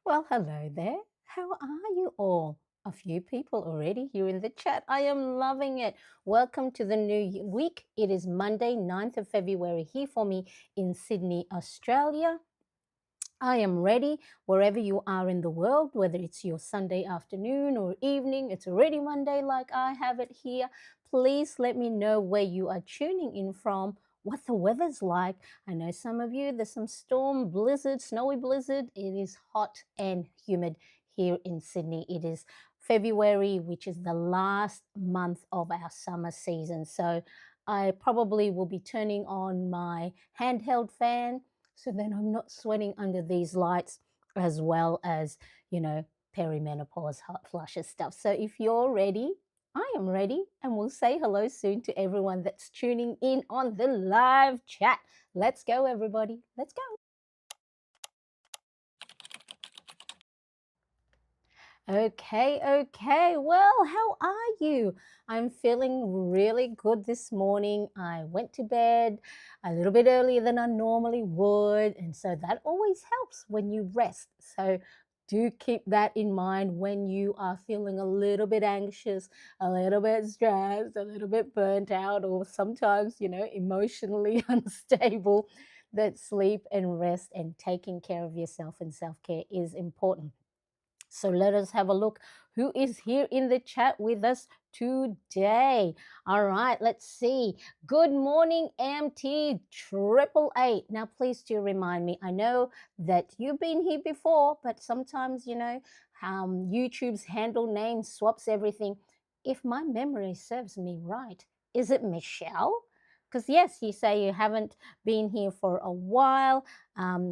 Well, hello there. How are you all? A few people already here in the chat. I am loving it. Welcome to the new week. It is Monday, 9th of February here for me in Sydney, Australia. I am ready wherever you are in the world, whether it's your Sunday afternoon or evening. It's already Monday, like I have it here. Please let me know where you are tuning in from, what the weather's like. I know some of you, there's some storm, blizzard, snowy blizzard. It is hot and humid here in Sydney. It is February, which is the last month of our summer season. So I probably will be turning on my handheld fan so then I'm not sweating under these lights as well as, perimenopause, hot flushes stuff. So if you're ready, I am ready, and we'll say hello soon to everyone that's tuning in on the live chat. Let's go, everybody. Let's go. Okay. Well, how are you? I'm feeling really good this morning. I went to bed a little bit earlier than I normally would, and so that always helps when you rest. So do keep that in mind when you are feeling a little bit anxious, a little bit stressed, a little bit burnt out, or sometimes, emotionally unstable. That sleep and rest and taking care of yourself and self care is important. So let us have a look who is here in the chat with us today. All right, let's see. Good morning, MT 888. Now, please do remind me. I know that you've been here before, but sometimes, YouTube's handle name swaps everything. If my memory serves me right, is it Michelle? Because, yes, you say you haven't been here for a while.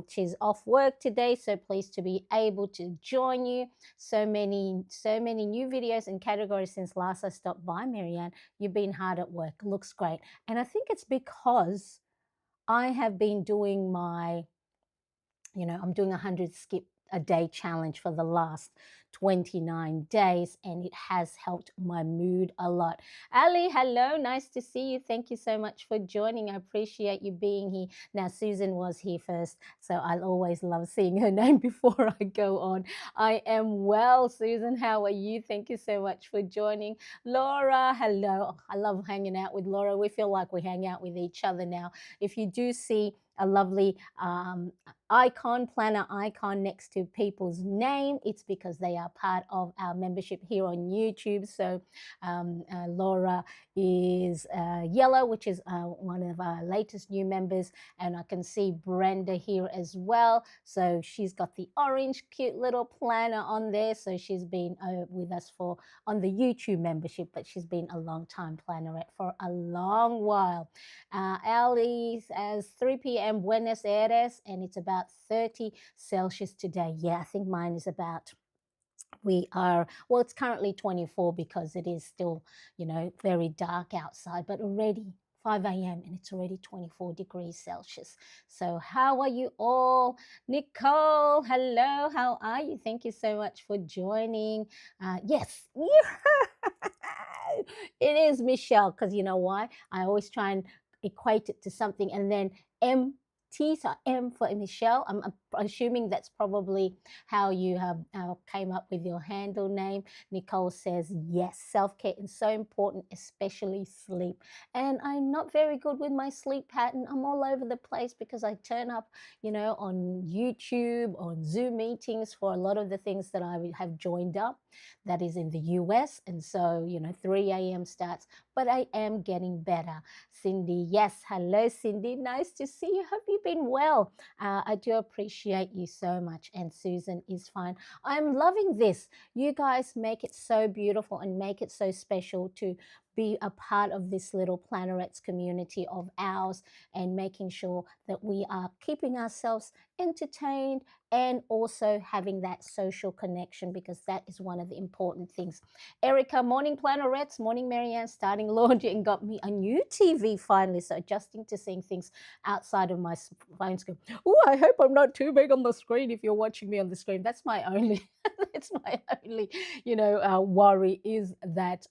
She's off work today, so pleased to be able to join you. So many new videos and categories since last I stopped by, Marianne. You've been hard at work. Looks great. And I think it's because I have been doing I'm doing 100 skip a day challenge for the last 29 days, and it has helped my mood a lot. Ali, hello, nice to see you. Thank you so much for joining. I appreciate you being here. Now, Susan was here first, so I'll always love seeing her name before I go on. I am well, Susan. How are you? Thank you so much for joining. Laura, hello. I love hanging out with Laura. We feel like we hang out with each other now. If you do see a lovely planner icon next to people's name, it's because they are part of our membership here on YouTube. So Laura is yellow, which is one of our latest new members, and I can see Brenda here as well. So she's got the orange cute little planner on there. So she's been with us on the YouTube membership, but she's been a long time plannerette for a long while. Ali as 3 p.m. Buenos Aires, and it's about 30 Celsius today. Yeah, I think mine is about it's currently 24 because it is still, very dark outside, but already 5 a.m. and it's already 24 degrees Celsius. So how are you all? Nicole, hello, how are you? Thank you so much for joining. Yes, it is Michelle, because you know why? I always try and equate it to something, and then so M for Michelle. I'm assuming that's probably how you have came up with your handle name. Nicole says, yes, self-care is so important, especially sleep. And I'm not very good with my sleep pattern. I'm all over the place because I turn up, on YouTube, on Zoom meetings for a lot of the things that I have joined up. That is in the US. And so, 3 a.m. starts, but I am getting better. Cindy, yes. Hello, Cindy. Nice to see you. Hope you've been well. I do appreciate you so much. And Susan is fine. I'm loving this. You guys make it so beautiful and make it so special to be a part of this little Plannerettes community of ours, and making sure that we are keeping ourselves entertained and also having that social connection, because that is one of the important things. Erica, morning Plannerettes, morning Marianne, starting laundry and got me a new TV finally, so adjusting to seeing things outside of my phone screen. Oh, I hope I'm not too big on the screen if you're watching me on the screen. That's my only worry, is that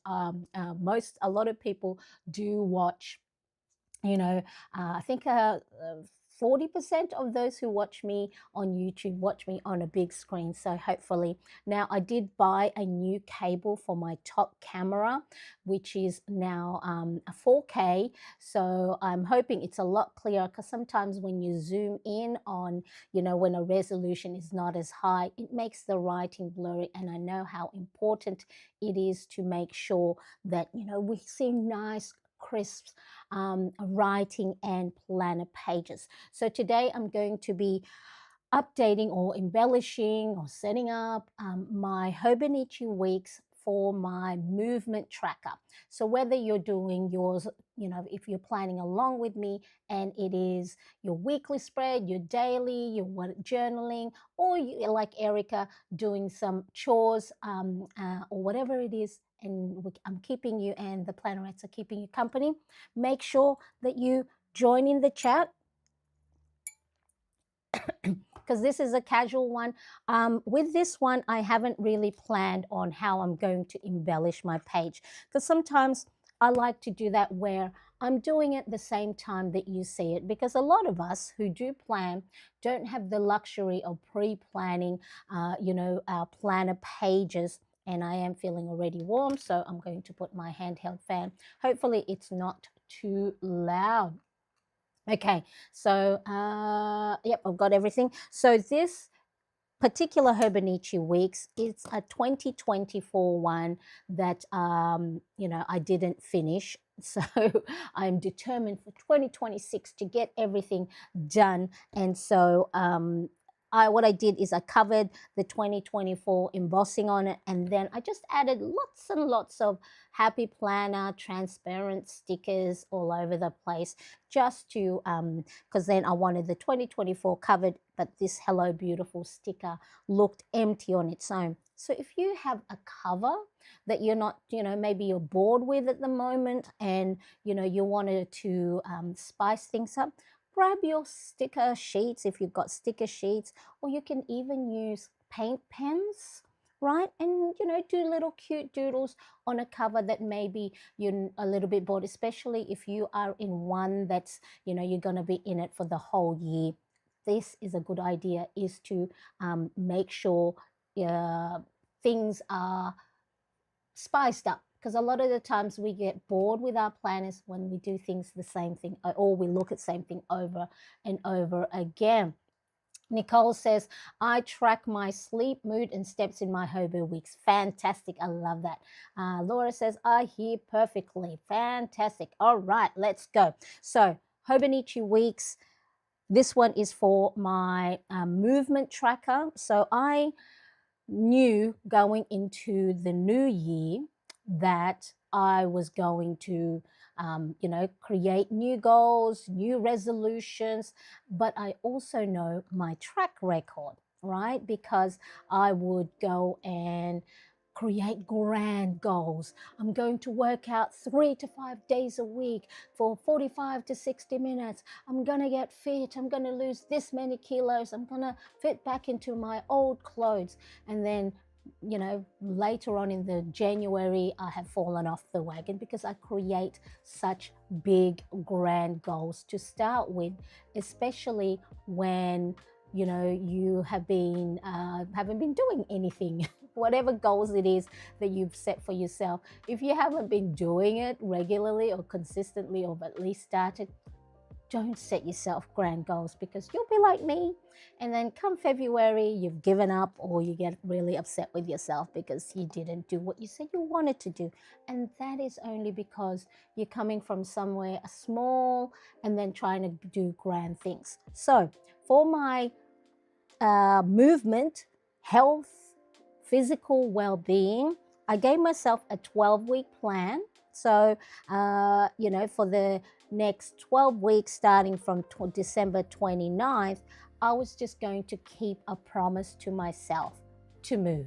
a lot of people do watch, I think 40% of those who watch me on YouTube watch me on a big screen. So hopefully, now I did buy a new cable for my top camera, which is now a 4K. So I'm hoping it's a lot clearer, because sometimes when you zoom in on, when a resolution is not as high, it makes the writing blurry. And I know how important it is to make sure that, we see nice crisp writing and planner pages. So today I'm going to be updating or embellishing or setting up my Hobonichi Weeks for my movement tracker. So whether you're doing yours, if you're planning along with me and it is your weekly spread, your daily, your journaling, or you, like Erica, doing some chores or whatever it is, and I'm keeping you and the plannerettes are keeping you company, make sure that you join in the chat, because this is a casual one. With this one, I haven't really planned on how I'm going to embellish my page, because sometimes I like to do that where I'm doing it the same time that you see it, because a lot of us who do plan don't have the luxury of pre-planning, our planner pages. And I am feeling already warm, so I'm going to put my handheld fan. Hopefully it's not too loud. Okay, so yep, I've got everything. So this particular Hobonichi Weeks, it's a 2024 one that I didn't finish. So I'm determined for 2026 to get everything done. And so what I did is I covered the 2024 embossing on it, and then I just added lots and lots of happy planner transparent stickers all over the place, just to because then I wanted the 2024 covered, but this Hello Beautiful sticker looked empty on its own. So if you have a cover that you're not, maybe you're bored with at the moment, and you wanted to spice things up, grab your sticker sheets if you've got sticker sheets, or you can even use paint pens, right? And do little cute doodles on a cover that maybe you're a little bit bored, especially if you are in one that's you're going to be in it for the whole year. This is a good idea, is to make sure things are spiced up, because a lot of the times we get bored with our planners when we do things the same thing, or we look at the same thing over and over again. Nicole says, I track my sleep, mood, and steps in my Hobo Weeks. Fantastic. I love that. Laura says, I hear perfectly. Fantastic. All right, let's go. So Hobonichi Weeks, this one is for my movement tracker. So I knew going into the new year that I was going to, create new goals, new resolutions, but I also know my track record, right? Because I would go and create grand goals. I'm going to work out 3 to 5 days a week for 45 to 60 minutes. I'm going to get fit. I'm going to lose this many kilos. I'm going to fit back into my old clothes. And then, later on in the January, I have fallen off the wagon, because I create such big, grand goals to start with, especially when you have been haven't been doing anything. Whatever goals it is that you've set for yourself, if you haven't been doing it regularly or consistently, or at least started, don't set yourself grand goals, because you'll be like me, and then come February you've given up, or you get really upset with yourself because you didn't do what you said you wanted to do. And that is only because you're coming from somewhere small and then trying to do grand things. So for my movement, health, physical well-being, I gave myself a 12-week plan. So, for the next 12 weeks, starting from December 29th, I was just going to keep a promise to myself to move.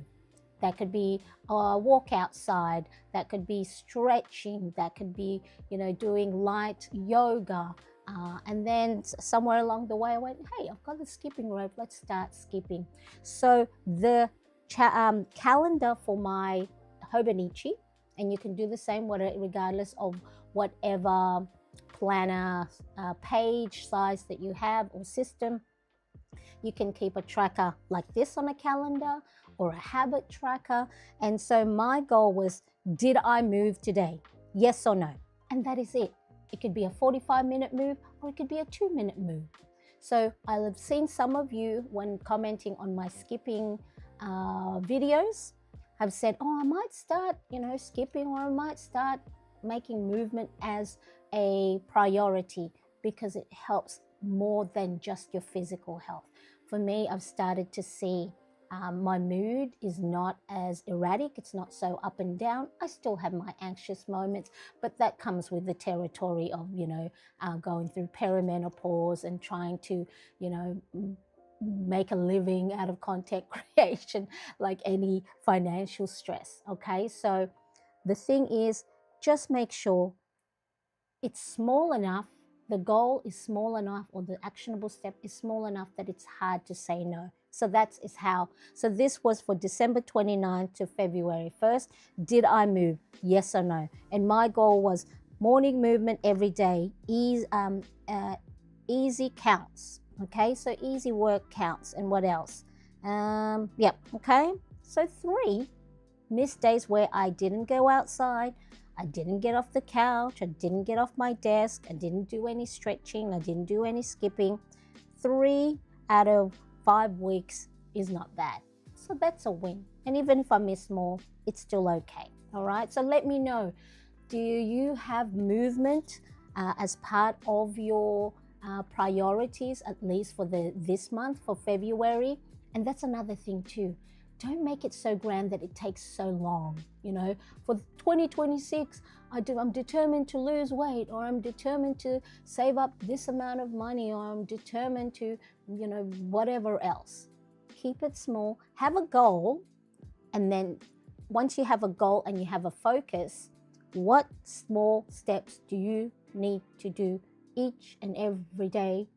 That could be a walk outside, that could be stretching, that could be, doing light yoga. And then somewhere along the way, I went, hey, I've got the skipping rope. Let's start skipping. So the calendar for my Hobonichi, and you can do the same regardless of whatever planner page size that you have or system. You can keep a tracker like this on a calendar or a habit tracker. And so my goal was, did I move today? Yes or no? And that is it. It could be a 45-minute move or it could be a 2-minute move. So I've seen some of you, when commenting on my skipping videos, have said, oh, I might start, skipping, or I might start making movement as a priority because it helps more than just your physical health. For me, I've started to see my mood is not as erratic. It's not so up and down. I still have my anxious moments, but that comes with the territory of, going through perimenopause and trying to, make a living out of content creation, like any financial stress. Okay, so the thing is, just make sure it's small enough, the goal is small enough, or the actionable step is small enough that it's hard to say no. So that is how. So this was for December 29th to February 1st. Did I move? Yes or no? And my goal was morning movement every day. Easy counts. Okay, so easy work counts. And what else? Okay. So 3 missed days where I didn't go outside. I didn't get off the couch. I didn't get off my desk. I didn't do any stretching. I didn't do any skipping. 3 out of 5 weeks is not bad. So that's a win. And even if I miss more, it's still okay. All right. So let me know. Do you have movement as part of your priorities, at least for this month, for February? And that's another thing too. Don't make it so grand that it takes so long. For 2026, I'm determined to lose weight, or I'm determined to save up this amount of money, or I'm determined to, whatever else. Keep it small, have a goal, and then once you have a goal and you have a focus, what small steps do you need to do each and every day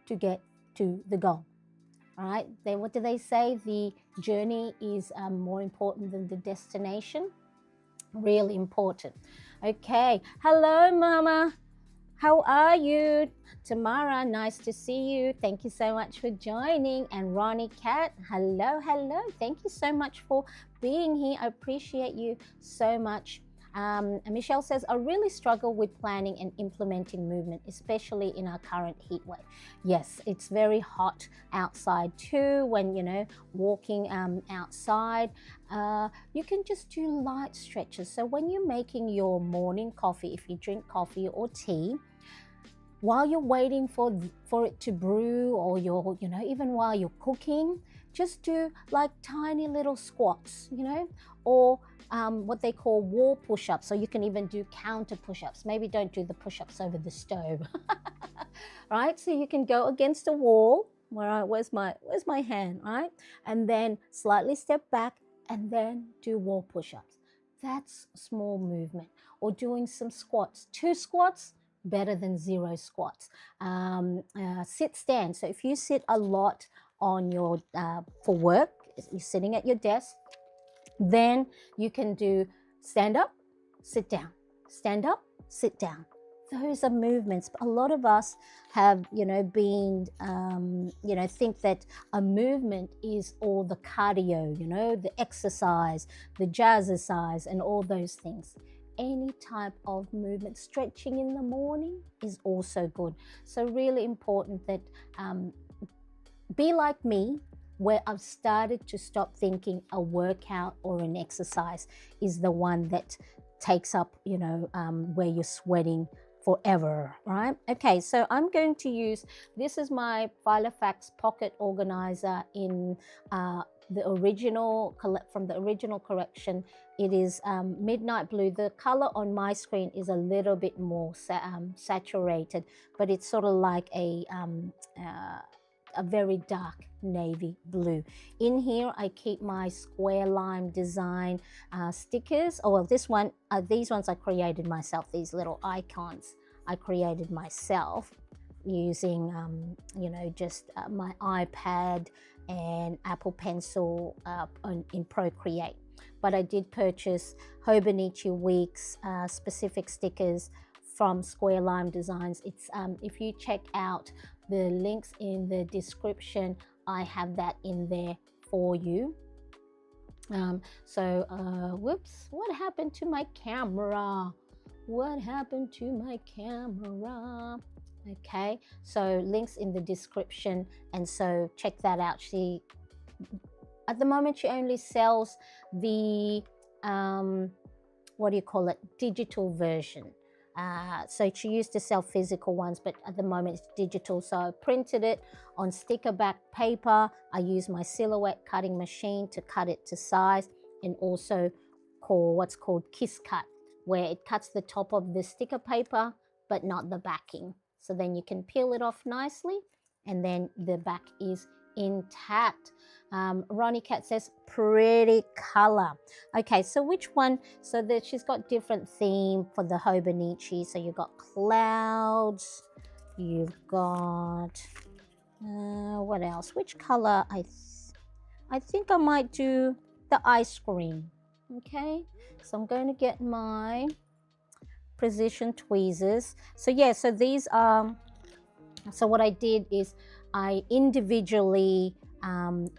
to get to the goal? All right, what do they say? The journey is more important than the destination. Really important. Okay, hello, Mama. How are you? Tamara, nice to see you. Thank you so much for joining. And Ronnie Cat, hello. Thank you so much for being here. I appreciate you so much. Michelle says, I really struggle with planning and implementing movement, especially in our current heat wave. Yes, it's very hot outside too. When, walking outside, you can just do light stretches. So when you're making your morning coffee, if you drink coffee or tea, while you're waiting for it to brew, or even while you're cooking, just do like tiny little squats, or what they call wall push-ups. So you can even do counter push-ups. Maybe don't do the push-ups over the stove. Right? So you can go against a wall. Where's my hand, right? And then slightly step back and then do wall push-ups. That's small movement. Or doing some squats. 2 squats, better than 0 squats. Sit stand. So if you sit a lot on your for work, you're sitting at your desk, then you can do stand up, sit down, stand up, sit down. Those are movements. But a lot of us have, been, think that a movement is all the cardio, the exercise, the jazzercise, and all those things. Any type of movement, stretching in the morning is also good. So really important that be like me, where I've started to stop thinking a workout or an exercise is the one that takes up, where you're sweating forever, right? Okay, so I'm going to use, this is my Filofax pocket organizer in the original, from the original collection. It is midnight blue. The color on my screen is a little bit more saturated, but it's sort of like a very dark navy blue. In here, I keep my square lime design stickers. Oh, well, these ones I created myself. These little icons I created myself using, just my iPad and Apple Pencil in Procreate. But I did purchase Hobonichi Weeks specific stickers from Square Lime Designs. It's if you check out the links in the description, I have that in there for you. Whoops, what happened to my camera? What happened to my camera? Okay, so links in the description, and so check that out. She, at the moment, she only sells the what do you call it, digital version. So she used to sell physical ones, but at the moment it's digital. So I printed it on sticker back paper. I used my silhouette cutting machine to cut it to size, and also what's called kiss cut, where it cuts the top of the sticker paper but not the backing. So then you can peel it off nicely, and then the back is intact. Ronnie Cat says pretty color. Okay, so which one? So that she's got different theme for the Hobonichi. So you've got clouds, you've got what else? Which color? I think I might do the ice cream. Okay, so I'm going to get my precision tweezers. So yeah, so these are, so what I did is I individually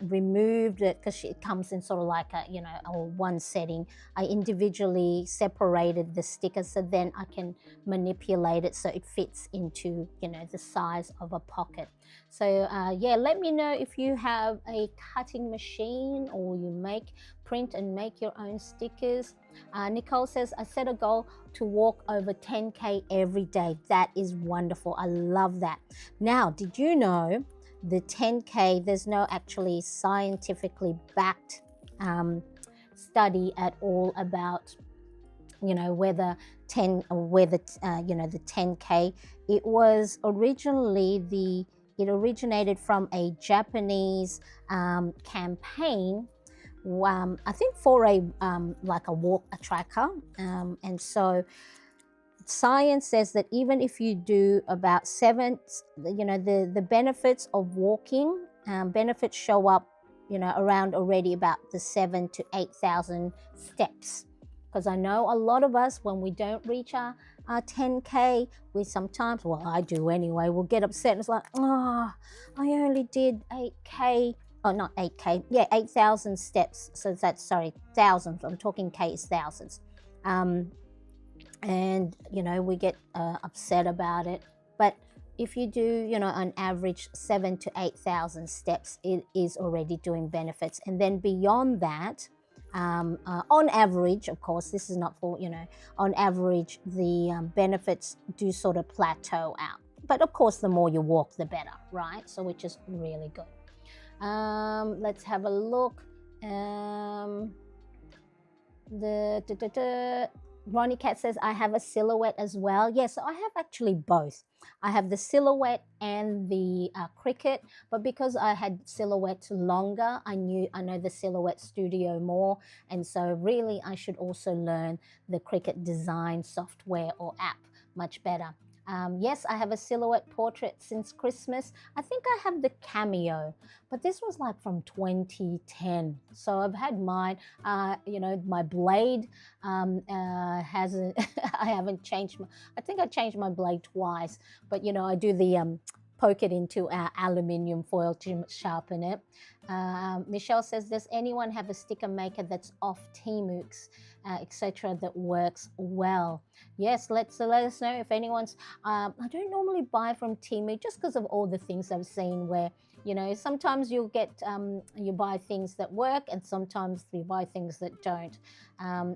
removed it, because it comes in sort of like a, a one setting. I individually separated the sticker, so then I can manipulate it so it fits into, the size of a pocket. So yeah, let me know if you have a cutting machine or you print and make your own stickers. Nicole says, I set a goal to walk over 10K every day. That is wonderful. I love that. Now, did you know the 10K, there's no actually scientifically backed study at all about, whether the 10K, it was originally it originated from a Japanese campaign, I think for a like a tracker, and so science says that even if you do about the benefits of walking, benefits show up, around already about the 7,000 to 8,000 steps. Because I know a lot of us, when we don't reach our 10K, we sometimes, well, I do anyway, we'll get upset and it's like, oh, I only did 8K. Oh, not 8K, yeah, 8,000 steps. So that's, sorry, thousands. I'm talking K is thousands. And, we get upset about it. But if you do, on average 7,000 to 8,000 steps, it is already doing benefits. And then beyond that, on average, of course, this is not for, on average, the benefits do sort of plateau out. But of course, the more you walk, the better, right? So which is really good. Let's have a look. Ronnie Cat says, I have a silhouette as well. Yes, so I have actually both. I have the silhouette and the Cricut, but because I had silhouette longer, I know the Silhouette Studio more, and so really I should also learn the Cricut design software or app much better. Yes, I have a silhouette portrait since Christmas. I think I have the Cameo, but this was like from 2010. So I've had mine, my blade hasn't, I haven't changed, I think I changed my blade twice, but I do the poke it into aluminium foil to sharpen it. Michelle says, does anyone have a sticker maker that's off Temu's, etc., that works well? Yes, let us know if anyone's. I don't normally buy from Temu just because of all the things I've seen where, sometimes you'll get, you buy things that work and sometimes you buy things that don't.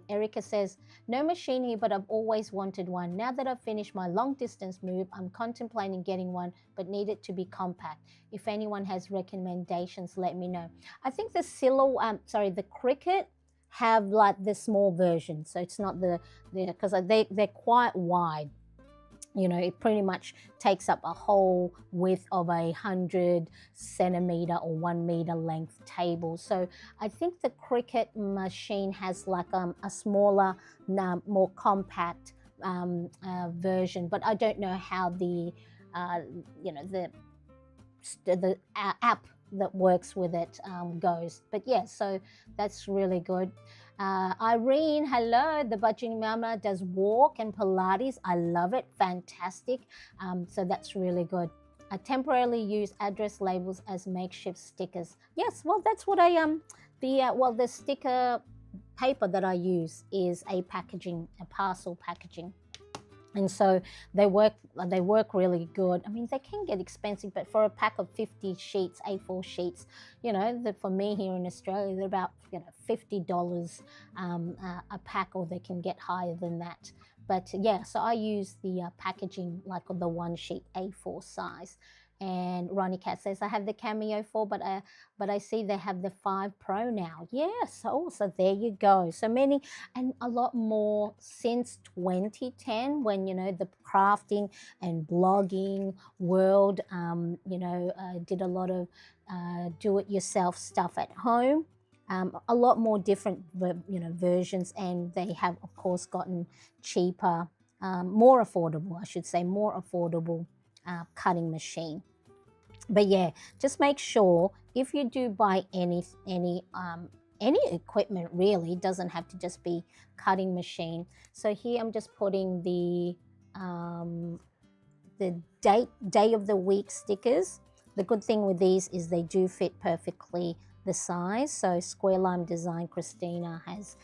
Erica says, no machine here, but I've always wanted one. Now that I've finished my long distance move, I'm contemplating getting one, but need it to be compact. If anyone has recommendations, let me know. I think the Cricut have like the small version. So it's not because they're quite wide. It pretty much takes up a whole width of 100 centimeter or 1 meter length table. So I think the Cricut machine has like a smaller, more compact version, but I don't know how the app that works with it goes. But yeah, so that's really good. Irene, hello. The Budgeting Mama does walk and Pilates. I love it. Fantastic. So that's really good. I temporarily use address labels as makeshift stickers. Yes, well, that's what the sticker paper that I use is a parcel packaging. And so they work really good. I mean, they can get expensive, but for a pack of 50 sheets, A4 sheets, for me here in Australia, they're about $50 a pack, or they can get higher than that. But yeah, so I use the packaging like the one sheet A4 size. And Ronnie Cat says, I have the Cameo 4, but I see they have the 5 Pro now. Yes, so there you go. So many, and a lot more since 2010, when the crafting and blogging world did a lot of do-it-yourself stuff at home. A lot more different versions, and they have of course gotten cheaper, more affordable, I should say, more affordable cutting machine. But yeah, just make sure if you do buy any equipment, really, it doesn't have to just be cutting machine. So here I'm just putting the day of the week stickers. The good thing with these is they do fit perfectly the size. So Square Lime Design Christina has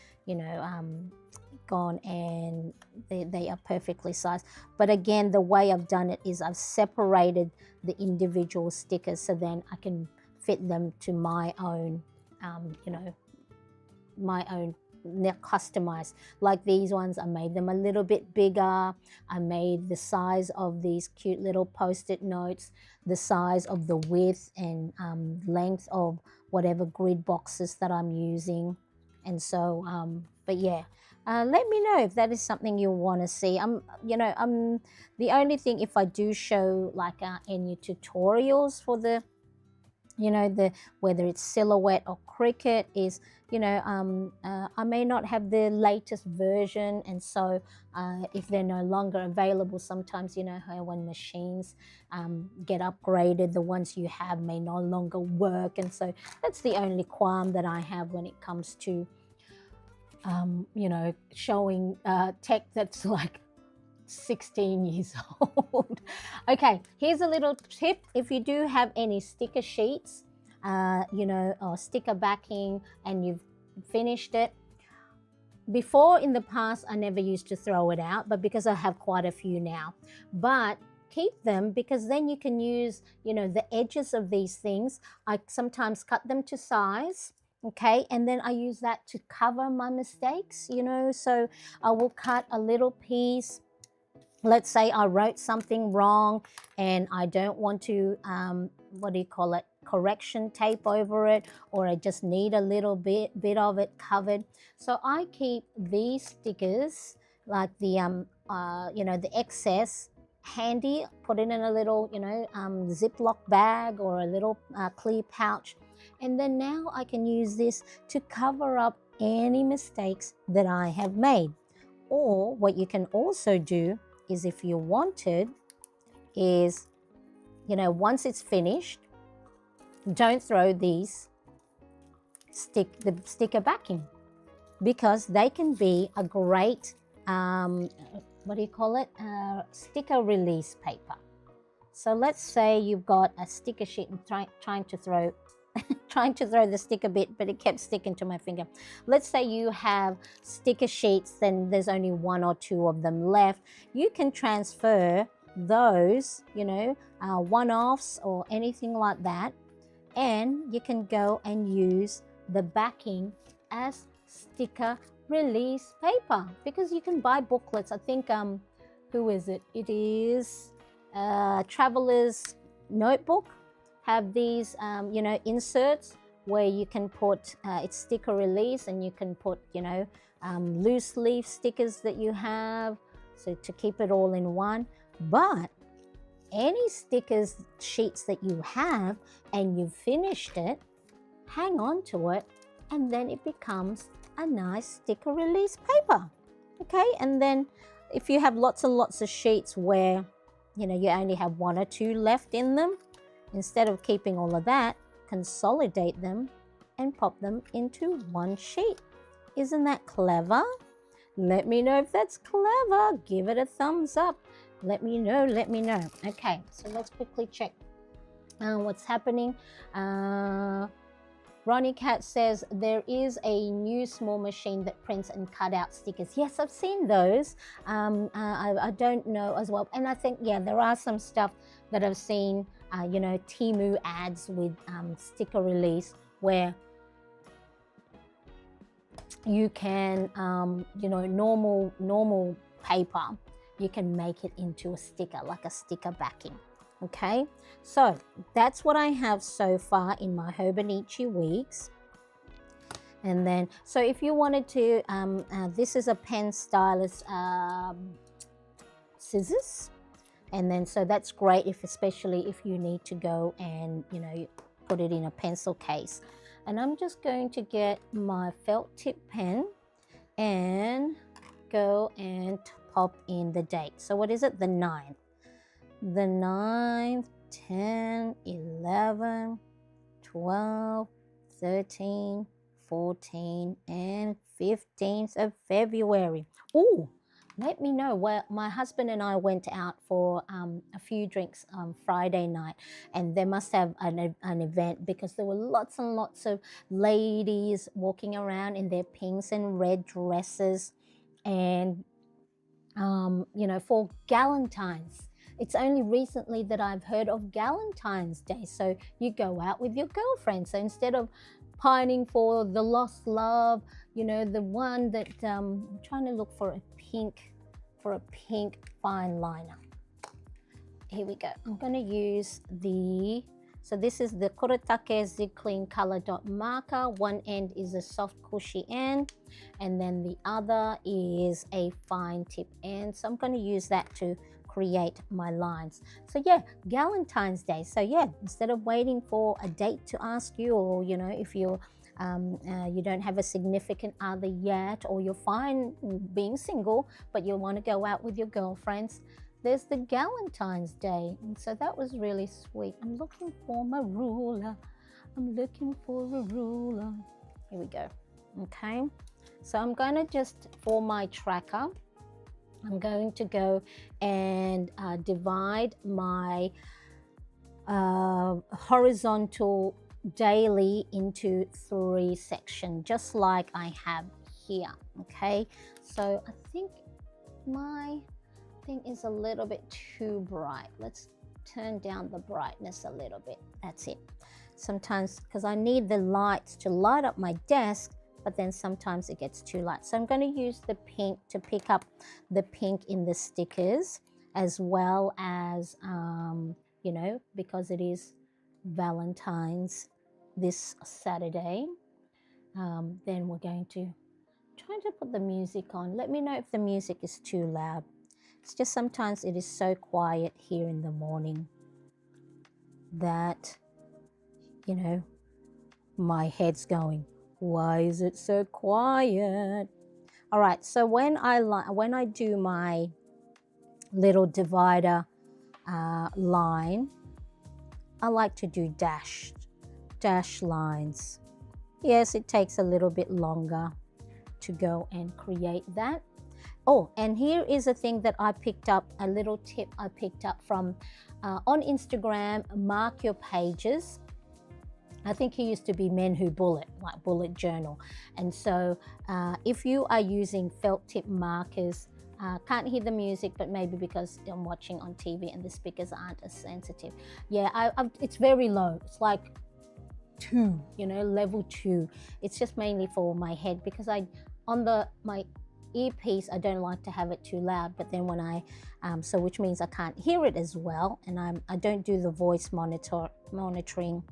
gone, and they are perfectly sized. But again, the way I've done it is I've separated the individual stickers, so then I can fit them to my own customized. Like these ones, I made them a little bit bigger. I made the size of these cute little post-it notes the size of the width and length of whatever grid boxes that I'm using. And so but yeah, let me know if that is something you want to see. I'm the only thing, if I do show like any tutorials for the whether it's silhouette or cricket, is I may not have the latest version, and so if they're no longer available, sometimes how when machines get upgraded, the ones you have may no longer work. And so that's the only qualm that I have when it comes to showing tech that's like 16 years old. Okay, here's a little tip. If you do have any sticker sheets, or sticker backing, and you've finished it, before in the past I never used to throw it out, but because I have quite a few now, but keep them, because then you can use the edges of these things. I sometimes cut them to size. Okay, and then I use that to cover my mistakes, so I will cut a little piece. Let's say I wrote something wrong and I don't want to, correction tape over it, or I just need a little bit of it covered. So I keep these stickers, like the the excess, handy, put it in a little Ziploc bag or a little clear pouch, and then now I can use this to cover up any mistakes that I have made. Or what you can also do is, if you wanted, is once it's finished, don't throw these sticker backing, because they can be a great sticker release paper. So let's say you've got a sticker sheet and trying to throw the sticker bit, but it kept sticking to my finger. Let's say you have sticker sheets, then there's only 1 or 2 of them left. You can transfer those, one-offs or anything like that, and you can go and use the backing as sticker release paper, because you can buy booklets. I think who is it? It is Traveler's Notebook. Have these inserts where you can put it's sticker release, and you can put loose leaf stickers that you have, so to keep it all in one. But any stickers sheets that you have and you've finished it, hang on to it, and then it becomes a nice sticker release paper. Okay, and then if you have lots and lots of sheets where you only have 1 or 2 left in them, instead of keeping all of that, consolidate them and pop them into one sheet. Isn't that clever? Let me know if that's clever. Give it a thumbs up. Let me know, let me know. Okay, so let's quickly check what's happening. Ronnie Cat says there is a new small machine that prints and cut out stickers. Yes, I've seen those. I don't know as well. And I think, yeah, there are some stuff that I've seen, you know, Temu ads with sticker release where you can, you know, normal paper, you can make it into a sticker, like a sticker backing. Okay, so that's what I have so far in my Hobonichi Weeks. And then, so if you wanted to, this is a pen stylus scissors. And then, so that's great if, especially if you need to go and, you know, put it in a pencil case. And I'm just going to get my felt tip pen and go and pop in the date. So what is it? The 9th. The 9th, 10, 11, 12, 13, 14, and 15th of February. Oh, let me know. Well, my husband and I went out for a few drinks Friday night, and they must have an event because there were lots and lots of ladies walking around in their pinks and red dresses, and you know, for Galentine's. It's only recently that I've heard of Galentine's Day. So you go out with your girlfriend. So instead of pining for the lost love, you know, the one that I'm trying to look for a pink fine liner. Here we go. I'm going to use the, so this is the Kurotake Zig Clean Color Dot Marker. One end is a soft cushy end, and then the other is a fine tip end. So I'm going to use that to create my lines. So yeah, Galentine's Day. So yeah, instead of waiting for a date to ask you, or you know, if you're you don't have a significant other yet, or you're fine being single but you want to go out with your girlfriends, there's the Galentine's Day. And so that was really sweet. I'm looking for my ruler. I'm looking for a ruler. Here we go. Okay, so I'm going to just, for my tracker, I'm going to go and divide my horizontal daily into 3 sections, just like I have here. Okay, so I think my thing is a little bit too bright. Let's turn down the brightness a little bit. That's it. Sometimes, because I need the lights to light up my desk, but then sometimes it gets too light. So I'm going to use the pink to pick up the pink in the stickers, as well as, you know, because it is Valentine's this Saturday. Then we're going to try to put the music on. Let me know if the music is too loud. It's just sometimes it is so quiet here in the morning that, you know, my head's going, why is it so quiet? All right, so when I do my little divider line, I like to do dash lines. Yes, it takes a little bit longer to go and create that. Oh, and here is a thing that I picked up, a little tip I picked up from on Instagram, Mark Your Pages. I think he used to be Men Who Bullet, like Bullet Journal. And so if you are using felt tip markers, can't hear the music, but maybe because I'm watching on TV and the speakers aren't as sensitive. Yeah, it's very low. It's like 2, you know, level 2. It's just mainly for my head, because my earpiece, I don't like to have it too loud, but then when I so which means I can't hear it as well, and I don't do the voice monitoring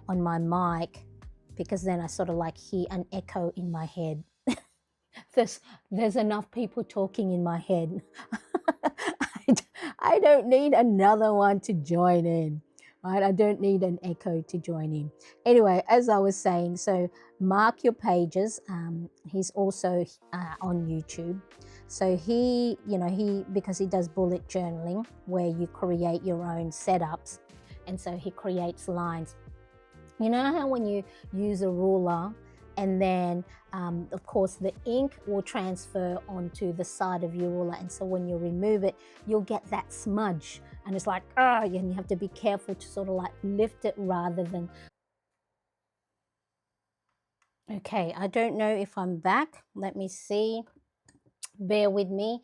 on my mic, because then I sort of like hear an echo in my head. There's enough people talking in my head. I don't need another one to join in, right? I don't need an echo to join in. Anyway, as I was saying, so Mark Your Pages, he's also on YouTube. So he, you know, because he does bullet journaling where you create your own setups, and so he creates lines. You know how when you use a ruler and then of course the ink will transfer onto the side of your ruler, and so when you remove it you'll get that smudge, and it's like and you have to be careful to sort of like lift it rather than. Okay, I don't know if I'm back. Let me see. Bear with me.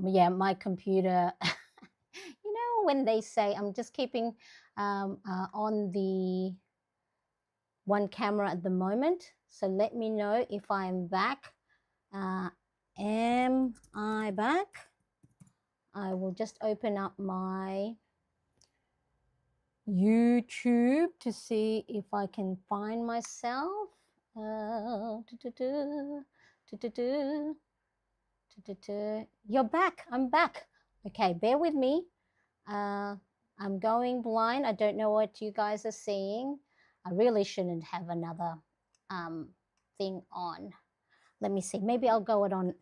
Yeah, my computer. You know when they say I'm just keeping on the one camera at the moment, so let me know if I'm back. Am I back? I will just open up my YouTube to see if I can find myself. You're back. I'm back. Okay, bear with me. I'm going blind. I don't know what you guys are seeing. I really shouldn't have another thing on. Let me see. Maybe I'll do it on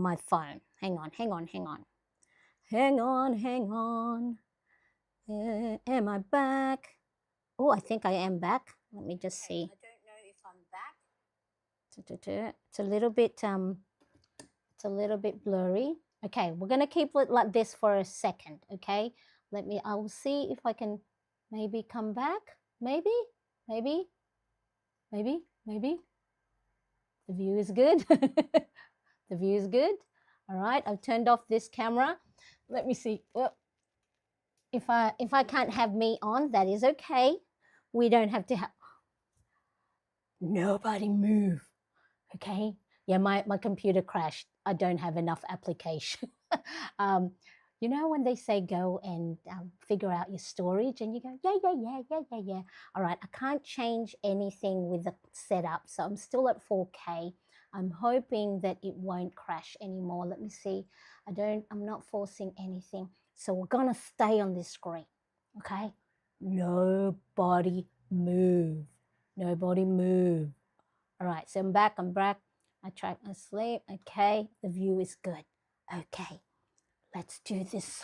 my phone. Hang on. Am I back? Oh, I think I am back. Let me just see. I don't know if I'm back. It's a little bit blurry. Okay, we're gonna keep it like this for a second. Okay, I'll see if I can maybe come back. Maybe. The view is good. The view is good. All right, I've turned off this camera. Let me see. Well, if I can't have me on, that is okay. We don't have to have. Nobody move. Okay. Yeah, my computer crashed. I don't have enough application. um, you know when they say go and figure out your storage, and you go yeah. All right, I can't change anything with the setup, so I'm still at 4K. I'm hoping that it won't crash anymore. Let me see. I'm not forcing anything, so we're gonna stay on this screen. Okay. Nobody move. Nobody move. All right, so I'm back. I tried my sleep. Okay, the view is good. Okay, let's do this.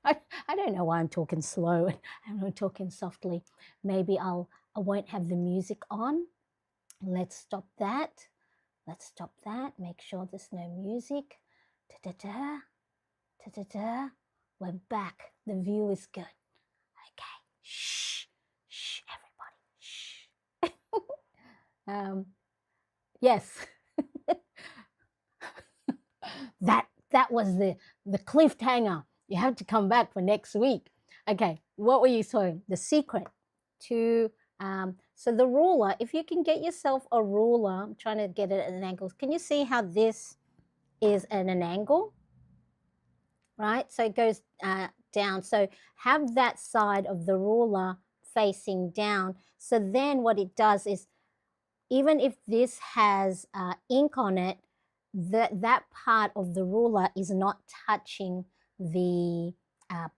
I don't know why I'm talking slow and I'm talking softly. Maybe I won't have the music on. Let's stop that. Make sure there's no music. Da-da-da. Da-da-da. We're back. The view is good. Okay. Shh, everybody. Shh. Yes. that was the cliffhanger. You have to come back for next week. Okay, what were you saying? The secret to so the ruler, if you can get yourself a ruler, I'm trying to get it at an angle. Can you see how this is at an angle? Right, so it goes down. So have that side of the ruler facing down. So then what it does is, even if this has ink on it, that part of the ruler is not touching the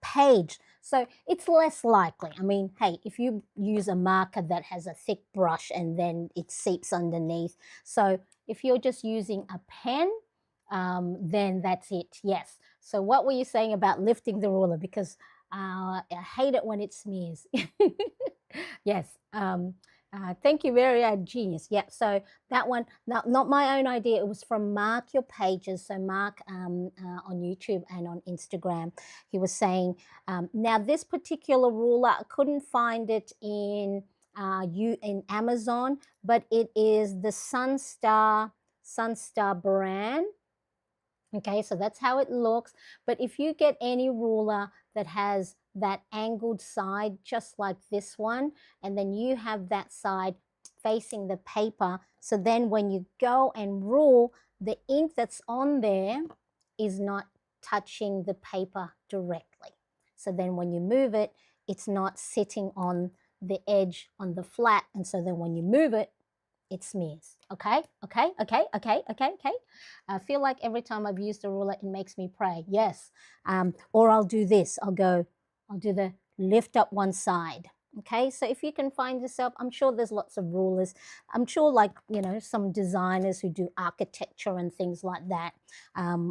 page. So it's less likely. I mean, hey, if you use a marker that has a thick brush and then it seeps underneath. So if you're just using a pen, then that's it. Yes. So what were you saying about lifting the ruler? Because I hate it when it smears. Yes. Thank you, very genius. Yeah, so that one, not my own idea. It was from Mark Your Pages. So Mark on YouTube and on Instagram, he was saying, now this particular ruler, I couldn't find it in Amazon, but it is the Sunstar brand. Okay, so that's how it looks. But if you get any ruler that has that angled side, just like this one, and then you have that side facing the paper, so then when you go and rule, the ink that's on there is not touching the paper directly. So then when you move it, it's not sitting on the edge on the flat, and so then when you move it, it smears. Okay. I feel like every time I've used a ruler, it makes me pray. Yes. Or I'll do this. I'll do the lift up one side. Okay. So if you can find yourself, I'm sure there's lots of rulers. I'm sure, like, you know, some designers who do architecture and things like that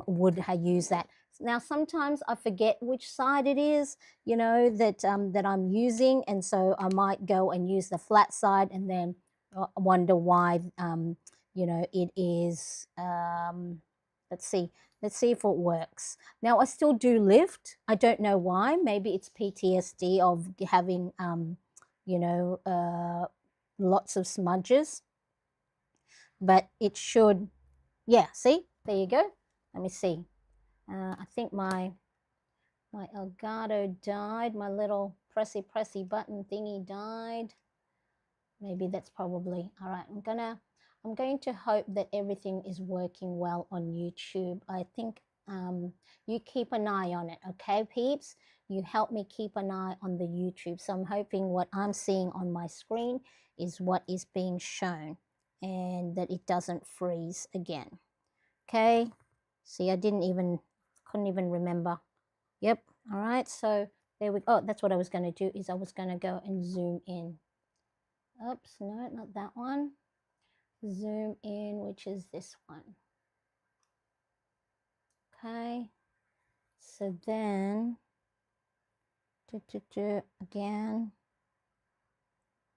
would use that. Now, sometimes I forget which side it is, you know, that I'm using. And so I might go and use the flat side and then wonder why, you know, it is, let's see if it works. Now I still do lift. I don't know why. Maybe it's PTSD of having, you know, lots of smudges, but it should, yeah, see, there you go. Let me see. I think my Elgato died. My little pressy button thingy died. Maybe that's probably all right. I'm going to hope that everything is working well on YouTube. I think you keep an eye on it, okay, peeps? You help me keep an eye on the YouTube. So I'm hoping what I'm seeing on my screen is what is being shown and that it doesn't freeze again. Okay. See, couldn't even remember. Yep. All right. So there we go. Oh, that's what I was going to do is I was going to go and zoom in. Oops, no, not that one. Zoom in, which is this one. Okay. So then, again,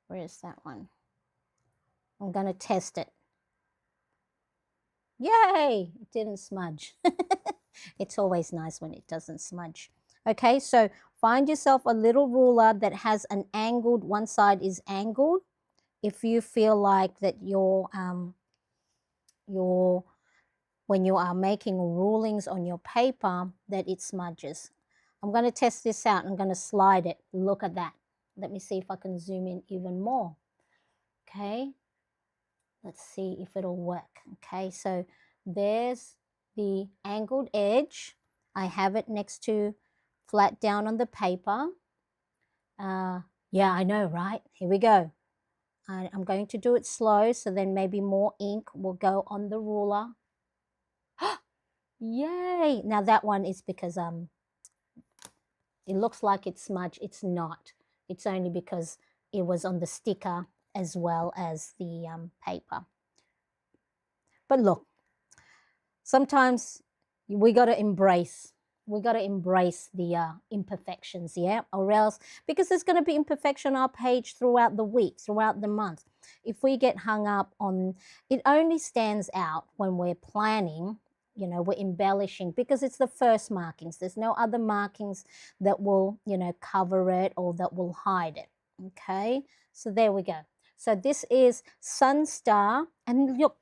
where is that one? I'm going to test it. Yay! It didn't smudge. It's always nice when it doesn't smudge. Okay, so find yourself a little ruler that has an angled, one side is angled. If you feel like that when you are making rulings on your paper that it smudges. I'm going to test this out. I'm going to slide it. Look at that. Let me see if I can zoom in even more. Okay. Let's see if it'll work. Okay, so there's the angled edge. I have it next to flat down on the paper. Yeah, I know, right? Here we go. I'm going to do it slow, so then maybe more ink will go on the ruler. Yay! Now that one is because it looks like it's smudged. It's not. It's only because it was on the sticker as well as the paper. But look, sometimes we got to embrace the imperfections, yeah, or else, because there's going to be imperfection on our page throughout the week, throughout the month. If we get hung up on it, only stands out when we're planning, you know, we're embellishing, because it's the first markings. There's no other markings that will, you know, cover it or that will hide it. Okay, so there we go. So this is Sunstar, and look,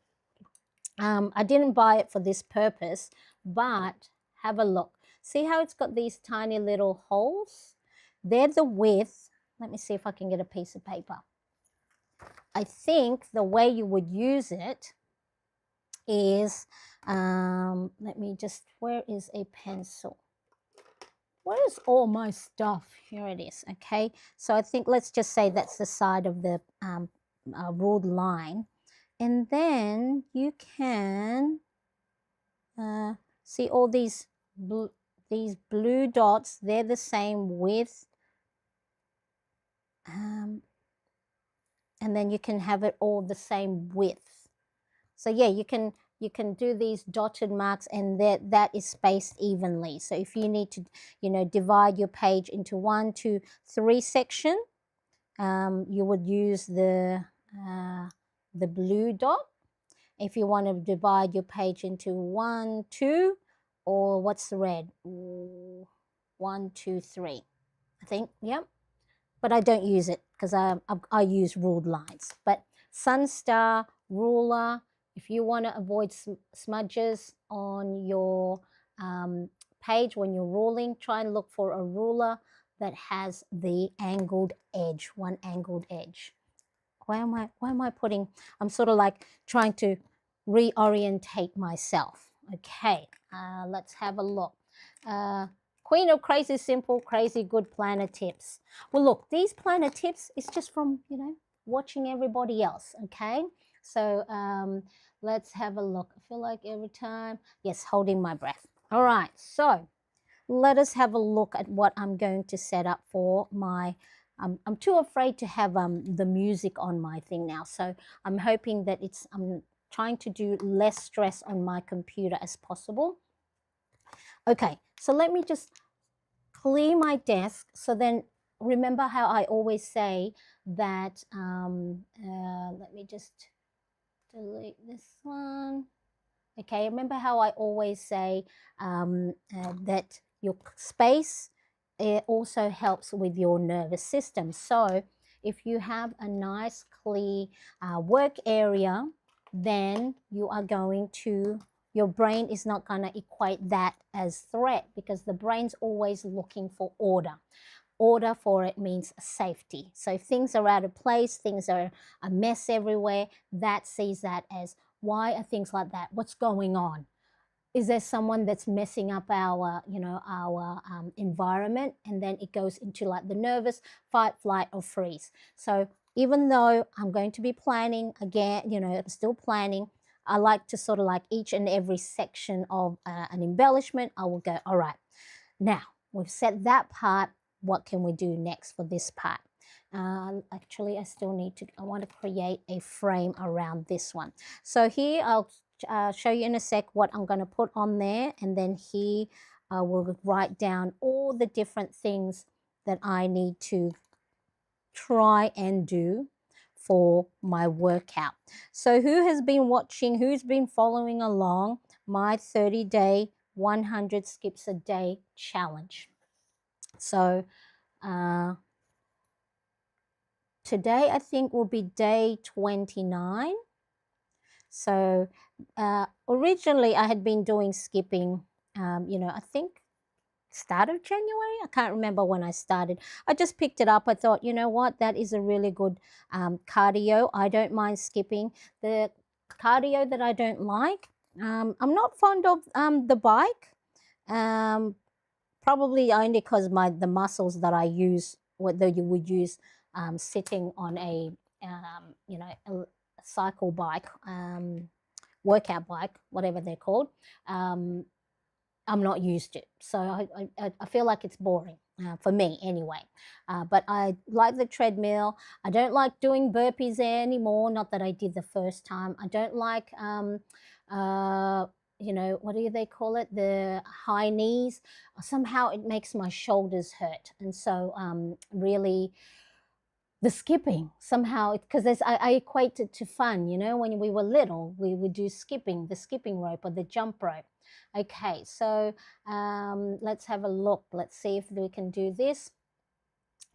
I didn't buy it for this purpose, but have a look. See how it's got these tiny little holes? They're the width. Let me see if I can get a piece of paper. I think the way you would use it is, let me just, where is a pencil? Where is all my stuff? Here it is, okay? So I think, let's just say that's the side of the ruled line. And then you can see all these blue dots, they're the same width. And then you can have it all the same width. So yeah, you can do these dotted marks, and that is spaced evenly. So if you need to, you know, divide your page into 1, 2, 3 section, you would use the blue dot. If you want to divide your page into 1, 2, or what's the red? 1, 2, 3. I think, yep. But I don't use it because I use ruled lines. But Sunstar ruler, if you want to avoid smudges on your page when you're ruling, try and look for a ruler that has the angled edge, one angled edge. Why am I putting, I'm sort of like trying to reorientate myself. Okay, let's have a look. Queen of Crazy Simple, Crazy Good Planner Tips. Well, look, these planner tips is just from, you know, watching everybody else, okay? So let's have a look. I feel like every time, yes, holding my breath. All right, so let us have a look at what I'm going to set up for my, I'm too afraid to have the music on my thing now. So I'm hoping that I'm trying to do less stress on my computer as possible. Okay, so let me just clear my desk. So then remember how I always say that let me just delete this one. Okay, remember how I always say that your space, it also helps with your nervous system. So if you have a nice clear work area, then you are going to, your brain is not going to equate that as threat, because the brain's always looking for order. Order for it means safety. So if things are out of place, things are a mess everywhere, that sees that as, why are things like that? What's going on? Is there someone that's messing up our, our environment? And then it goes into like the nervous fight, flight, or freeze. So even though I'm going to be planning again, I'm still planning, I like to sort of like each and every section of an embellishment, I will go, all right, now we've set that part. What can we do next for this part? Actually, I want to create a frame around this one. So here I'll show you in a sec what I'm going to put on there, and then here I will write down all the different things that I need to try and do for my workout. So who has been watching, who's been following along my 30-day 100 skips a day challenge? So today I think will be day 29. So originally I had been doing skipping, I think start of January. I can't remember when I started. I just picked it up. I thought, you know what, that is a really good cardio. I don't mind skipping. The cardio that I don't like, I'm not fond of the bike. Probably only because the muscles that I use, whether you would use sitting on a cycle bike, workout bike, whatever they're called, I'm not used to. So I feel like it's boring for me anyway. But I like the treadmill. I don't like doing burpees anymore. Not that I did the first time. I don't like what do they call it? The high knees. Somehow it makes my shoulders hurt. And so really the skipping somehow, because I equate it to fun. When we were little, we would do skipping, the skipping rope or the jump rope. Okay, so let's have a look. Let's see if we can do this.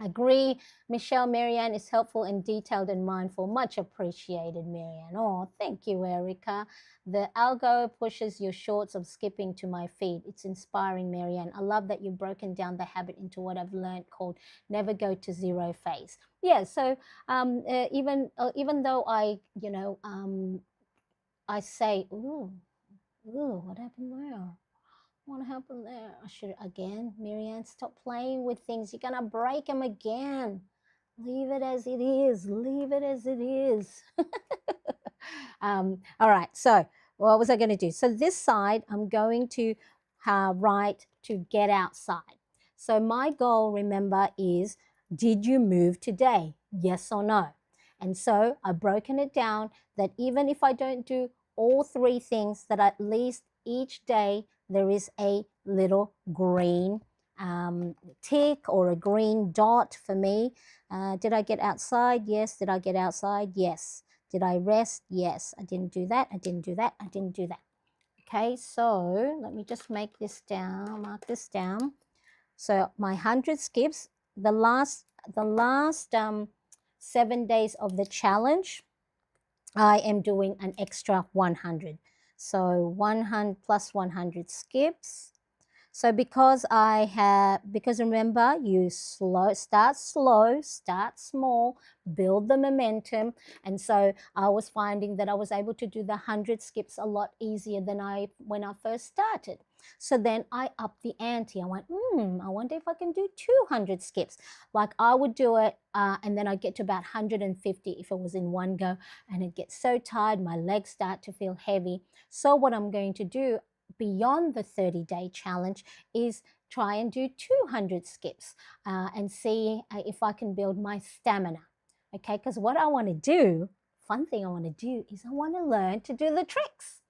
Agree, Michelle. Marianne is helpful and detailed and mindful. Much appreciated, Marianne. Oh, thank you, Erica. The algo pushes your shorts of skipping to my feed. It's inspiring, Marianne. I love that you've broken down the habit into what I've learned called never go to zero phase. Yeah, so even though I say, ooh, what happened there? What happened there? I should, again, Marianne, stop playing with things. You're going to break them again. Leave it as it is. Leave it as it is. All right. So what was I going to do? So this side, I'm going to write to get outside. So my goal, remember, is did you move today? Yes or no? And so I've broken it down that even if I don't do all three things, that at least each day there is a little green tick or a green dot for me. Did I get outside? Yes. Did I get outside? Yes. Did I rest? Yes. I didn't do that. I didn't do that. I didn't do that. Okay, so let me just make this down, mark this down. So my 100 skips, the last 7 days of the challenge, I am doing an extra 100. So 100 plus 100 skips. So because remember, you start slow, start small, build the momentum. And so I was finding that I was able to do the 100 skips a lot easier than when I first started. So then I upped the ante. I went, I wonder if I can do 200 skips. Like I would do it and then I'd get to about 150 if it was in one go, and it gets so tired, my legs start to feel heavy. So what I'm going to do beyond the 30-day challenge is try and do 200 skips and see if I can build my stamina. Okay, because what I want to do, fun thing I want to do is I want to learn to do the tricks.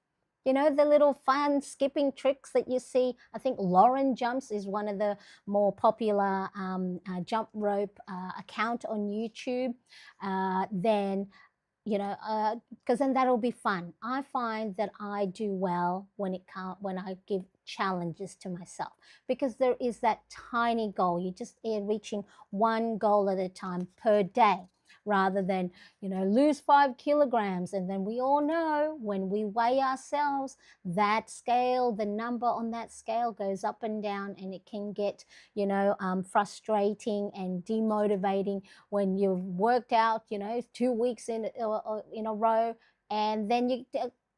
The little fun skipping tricks that you see. I think Lauren Jumps is one of the more popular jump rope account on YouTube. Then because then that'll be fun. I find that I do well when I give challenges to myself, because there is that tiny goal. You just are reaching one goal at a time per day, rather than lose 5 kilograms. And then we all know when we weigh ourselves, that scale, the number on that scale goes up and down, and it can get frustrating and demotivating when you've worked out 2 weeks in a row, and then you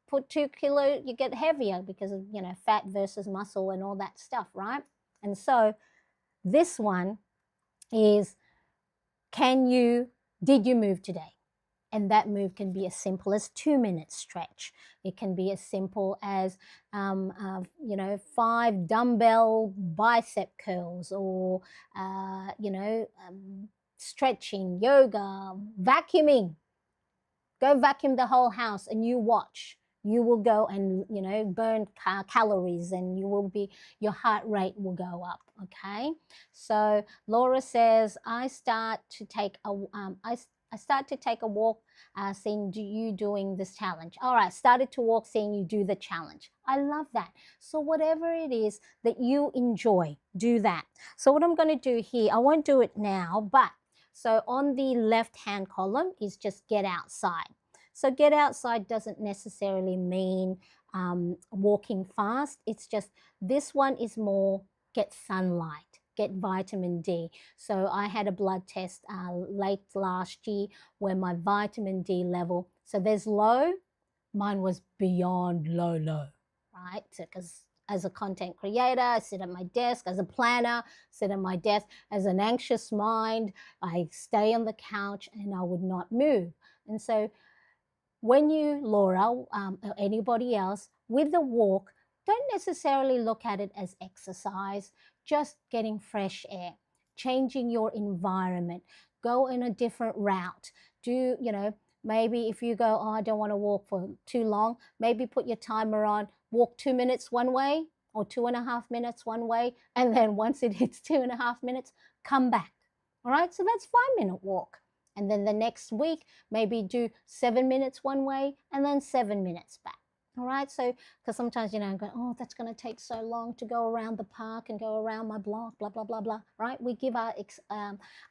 put 2 kilo, you get heavier because of fat versus muscle and all that stuff, right? And so this one is, did you move today? And that move can be as simple as 2 minute stretch. It can be as simple as 5 dumbbell bicep curls, or stretching, yoga, vacuuming. Go vacuum the whole house and you watch. You will go and burn calories, and your heart rate will go up. Okay, so Laura says, I start to take a walk, seeing you doing this challenge. All right, started to walk, seeing you do the challenge. I love that. So whatever it is that you enjoy, do that. So what I'm going to do here, I won't do it now, but so on the left-hand column is just get outside. So get outside doesn't necessarily mean walking fast. It's just, this one is more get sunlight, get vitamin D. So I had a blood test late last year where my vitamin D level, so there's low, mine was beyond low, right? Because as a content creator, I sit at my desk. As a planner, sit at my desk. As an anxious mind, I stay on the couch and I would not move. And so when you, Laura, or anybody else, with the walk, don't necessarily look at it as exercise, just getting fresh air, changing your environment, go in a different route. Do, maybe if you go, oh, I don't want to walk for too long, maybe put your timer on, walk 2 minutes one way or 2.5 minutes one way, and then once it hits 2.5 minutes, come back. All right, so that's 5-minute walk. And then the next week, maybe do 7 minutes one way and then 7 minutes back. All right, so because sometimes, I'm going, oh, that's going to take so long to go around the park and go around my block, blah, blah, blah, blah, right? We give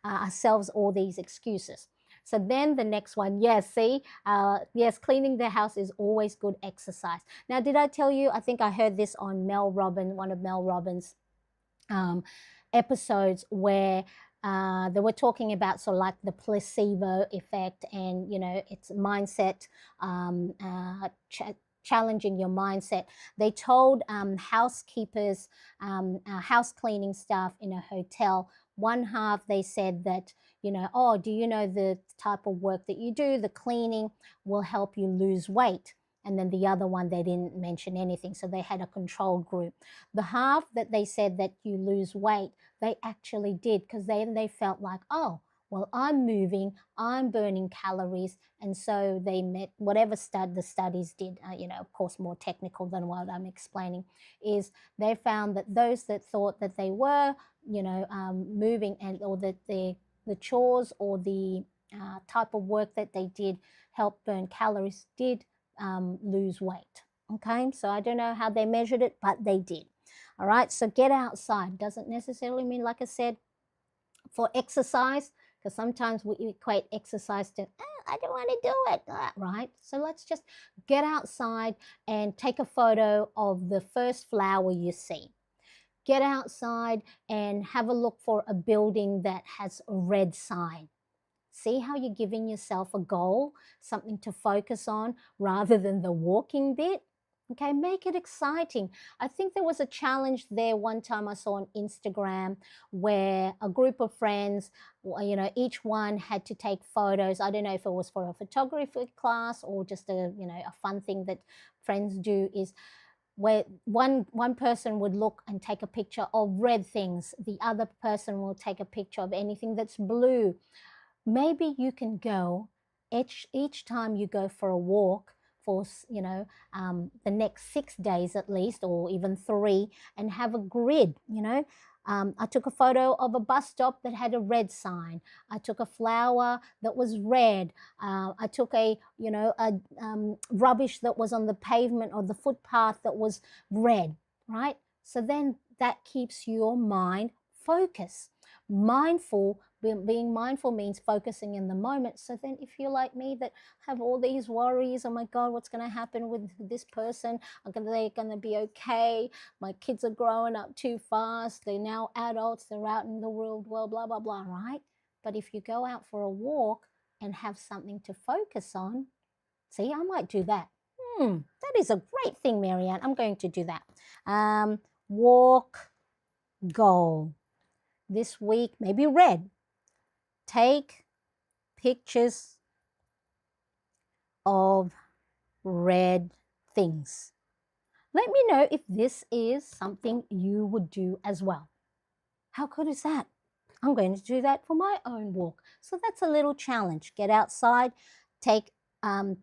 ourselves all these excuses. So then the next one, yes, see, yes, cleaning the house is always good exercise. Now, did I tell you, I think I heard this on one of Mel Robbins' episodes, where they were talking about sort of like the placebo effect, and it's mindset, challenging your mindset. They told housekeepers, house cleaning staff in a hotel, one half, they said that oh, do you know the type of work that you do, the cleaning will help you lose weight. And then the other one, they didn't mention anything. So they had a control group. The half that they said that you lose weight, they actually did, because they felt like, oh, well, I'm moving, I'm burning calories. And so they met whatever the studies did, of course, more technical than what I'm explaining, is they found that those that thought that they were, moving, and or that the chores or the type of work that they did help burn calories did lose weight. Okay, so I don't know how they measured it, but they did. All right, so get outside doesn't necessarily mean, like I said, for exercise, because sometimes we equate exercise to, I don't want to do it, right? So let's just get outside and take a photo of the first flower you see. Get outside and have a look for a building that has a red sign. See how you're giving yourself a goal, something to focus on rather than the walking bit? Okay, make it exciting. I think there was a challenge there one time I saw on Instagram where a group of friends, each one had to take photos. I don't know if it was for a photography class or just a fun thing that friends do, is where one person would look and take a picture of red things. The other person will take a picture of anything that's blue. Maybe you can go each time you go for a walk for the next 6 days at least, or even 3, and have a grid. I took a photo of a bus stop that had a red sign. I took a flower that was red. I took rubbish that was on the pavement or the footpath that was red, right? So then that keeps your mind focused. Being mindful means focusing in the moment. So then if you're like me that have all these worries, oh my God, what's going to happen with this person? Are they going to be okay? My kids are growing up too fast. They're now adults. They're out in the world, well, blah, blah, blah, right? But if you go out for a walk and have something to focus on, see, I might do that. That is a great thing, Marianne. I'm going to do that. Walk goal. This week, maybe red. Take pictures of red things. Let me know if this is something you would do as well. How good is that? I'm going to do that for my own walk. So that's a little challenge. Get outside, take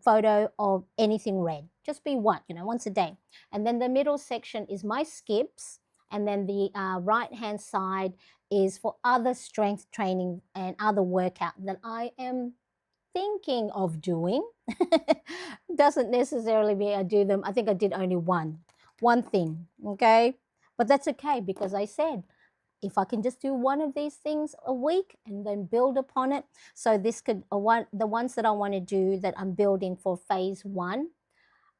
photo of anything red. Just be one, once a day. And then the middle section is my skips. And then the right-hand side is for other strength training and other workout that I am thinking of doing. Doesn't necessarily mean I do them. I think I did only one thing, okay? But that's okay because I said, if I can just do one of these things a week and then build upon it. So this could, the ones that I want to do that I'm building for phase 1,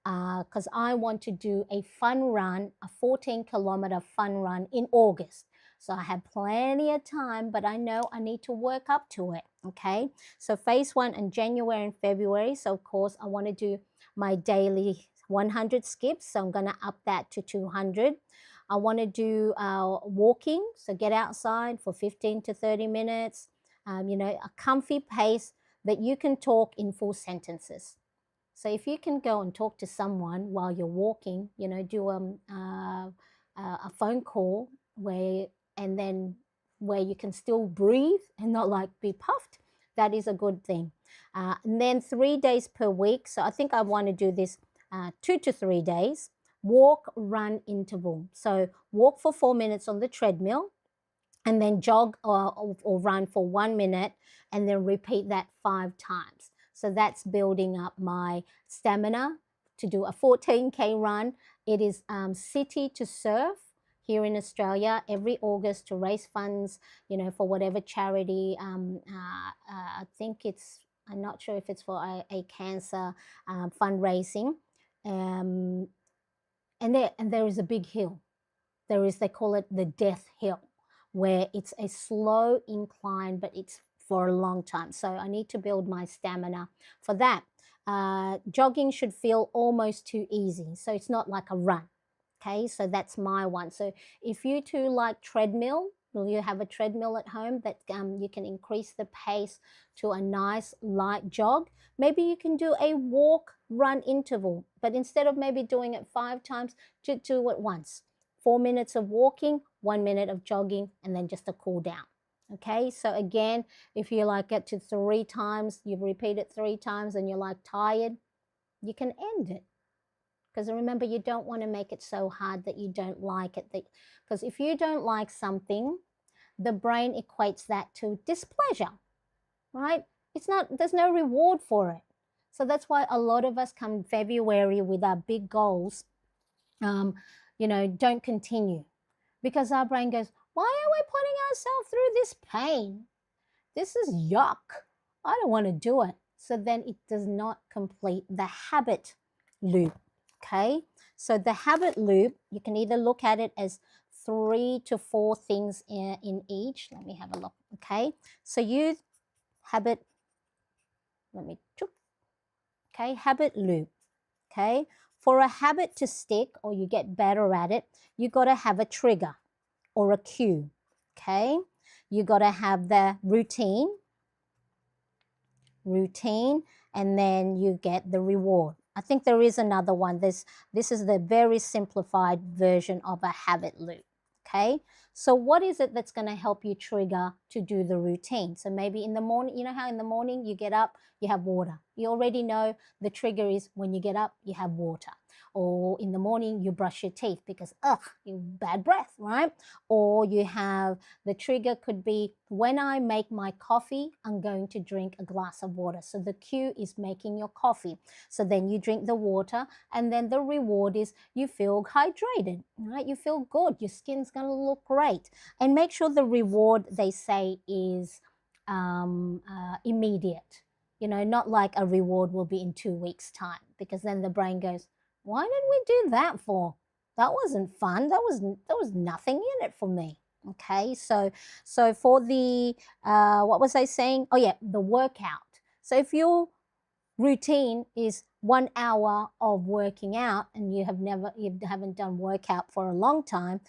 because I want to do a fun run, a 14-kilometer fun run in August. So I have plenty of time, but I know I need to work up to it, okay? So phase 1 in January and February. So of course, I want to do my daily 100 skips. So I'm going to up that to 200. I want to do walking. So get outside for 15 to 30 minutes, a comfy pace that you can talk in full sentences. So if you can go and talk to someone while you're walking, do a phone call where you can still breathe and not like be puffed, that is a good thing. And then 3 days per week. So I think I want to do this 2 to 3 days. Walk, run interval. So walk for 4 minutes on the treadmill and then jog or run for 1 minute and then repeat that 5 times. So that's building up my stamina to do a 14K run. It is City to Surf here in Australia every August to raise funds, for whatever charity. I think I'm not sure if it's for a cancer fundraising. And there is a big hill. They call it the Death Hill, where it's a slow incline, but it's for a long time. So I need to build my stamina for that. Jogging should feel almost too easy. So it's not like a run. Okay, so that's my one. So if you too like treadmill, you have a treadmill at home that you can increase the pace to a nice light jog. Maybe you can do a walk run interval, but instead of maybe doing it 5 times, do it once. 4 minutes of walking, 1 minute of jogging, and then just a cool down. Okay, so again, if you like get to 3 times, you repeat it 3 times and you're like tired, you can end it. Because remember, you don't want to make it so hard that you don't like it. Because if you don't like something, the brain equates that to displeasure, right? There's no reward for it. So that's why a lot of us come February with our big goals, don't continue. Because our brain goes, why are we putting ourselves through this pain? This is yuck. I don't want to do it. So then it does not complete the habit loop. Okay, so the habit loop, you can either look at it as 3 to 4 things in each. Let me have a look. Okay, so habit loop. Okay, for a habit to stick or you get better at it, you got to have a trigger or a cue. Okay, you got to have the routine, and then you get the reward. I think there is another one. This is the very simplified version of a habit loop, okay? So what is it that's going to help you trigger to do the routine? So maybe in the morning, you know how in the morning you get up, you have water. You already know the trigger is when you get up, you have water. Or in the morning, you brush your teeth because, ugh, you bad breath, right? Or you have the trigger could be when I make my coffee, I'm going to drink a glass of water. So the cue is making your coffee. So then you drink the water, and then the reward is you feel hydrated, right? You feel good. Your skin's going to look great. And make sure the reward, they say, is immediate. You know, not like a reward will be in 2 weeks' time, because then the brain goes, why did we do that for? That wasn't fun. There was nothing in it for me. Okay, so for the what was I saying? Oh yeah, the workout. So if your routine is 1 hour of working out and you haven't done workout for a long time,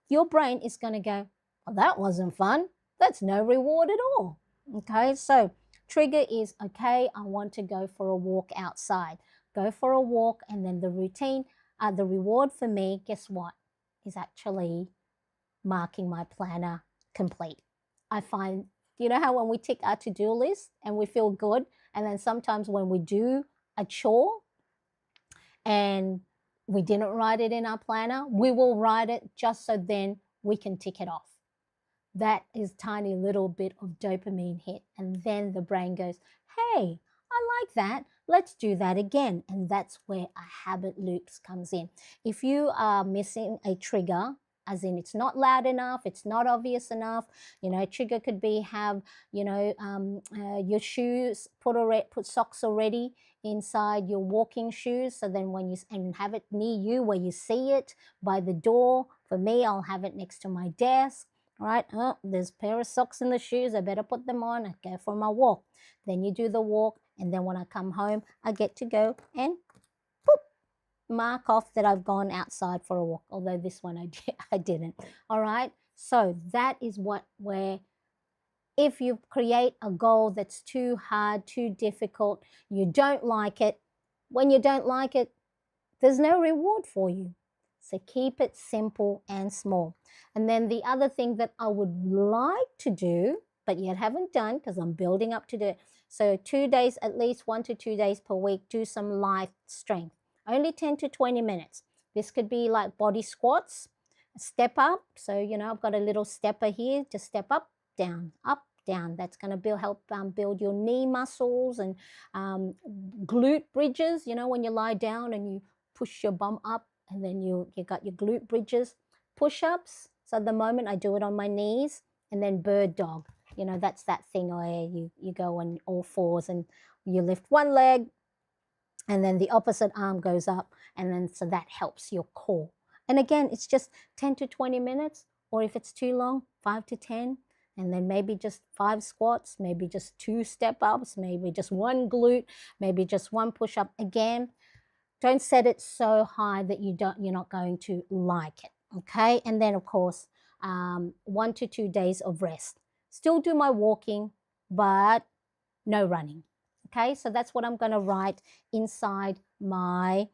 your brain is going to go, well, that wasn't fun. That's no reward at all. Okay, so trigger is, okay, I want to go for a walk outside. Go for a walk, and then the routine, the reward for me, guess what, is actually marking my planner complete. I find, you know how when we tick our to-do list and we feel good, and then sometimes when we do a chore and we didn't write it in our planner, we will write it just so then we can tick it off. That is tiny little bit of dopamine hit, and then the brain goes, hey, I like that. Let's do that again. And that's where a habit loops comes in. If you are missing a trigger, as in it's not loud enough, it's not obvious enough, you know, a trigger could be have, you know, your shoes, put socks already inside your walking shoes, so then when you, and have it near you where you see it by the door. For me, I'll have it next to my desk. All right, oh, there's a pair of socks in the shoes, I better put them on, I go for my walk. Then you do the walk, and then when I come home, I get to go and boop, mark off that I've gone outside for a walk, although this one I didn't. All right, so that is where if you create a goal that's too hard, too difficult, you don't like it, when you don't like it, there's no reward for you. So keep it simple and small. And then the other thing that I would like to do, but yet haven't done because I'm building up to do it. So 2 days, at least 1 to 2 days per week, do some light strength. Only 10 to 20 minutes. This could be like body squats, step up. So, you know, I've got a little stepper here. Just step up, down, up, down. That's going to help build your knee muscles and glute bridges. You know, when you lie down and you push your bum up, and then you got your glute bridges. Push-ups. So at the moment I do it on my knees, and then bird dog. You know, that's that thing where you go on all fours and you lift one leg, and then the opposite arm goes up, and then so that helps your core. And again, it's just 10 to 20 minutes, or if it's too long, 5 to 10, and then maybe just 5 squats, maybe just 2 step-ups, maybe just 1 glute, maybe just 1 push-up. Again, don't set it so high that you're not going to like it, okay? And then, of course, 1 to 2 days of rest. Still do my walking, but no running, okay? So that's what I'm going to write inside my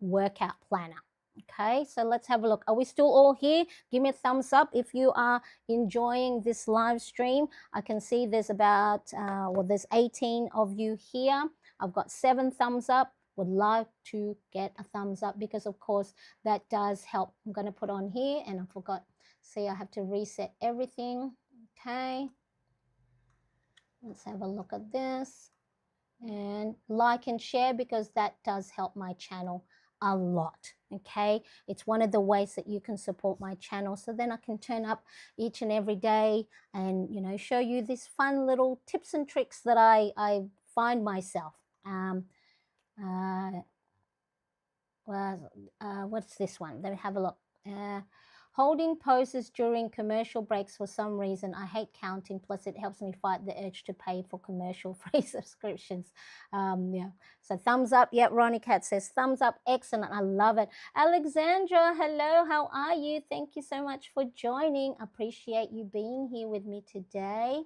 workout planner, okay? So let's have a look. Are we still all here? Give me a thumbs up if you are enjoying this live stream. I can see there's about, there's 18 of you here. I've got 7 thumbs up. Would love to get a thumbs up because, of course, that does help. I'm going to put on here, and I forgot. See, I have to reset everything. Okay. Let's have a look at this. And like and share, because that does help my channel a lot. Okay. It's one of the ways that you can support my channel. So then I can turn up each and every day and, you know, show you these fun little tips and tricks that I find myself. What's this one? Let me have a look. Holding poses during commercial breaks for some reason. I hate counting, plus it helps me fight the urge to pay for commercial-free subscriptions. Yeah. So thumbs up. Yeah, Ronnie Cat says thumbs up. Excellent. I love it. Alexandra, hello. How are you? Thank you so much for joining. Appreciate you being here with me today.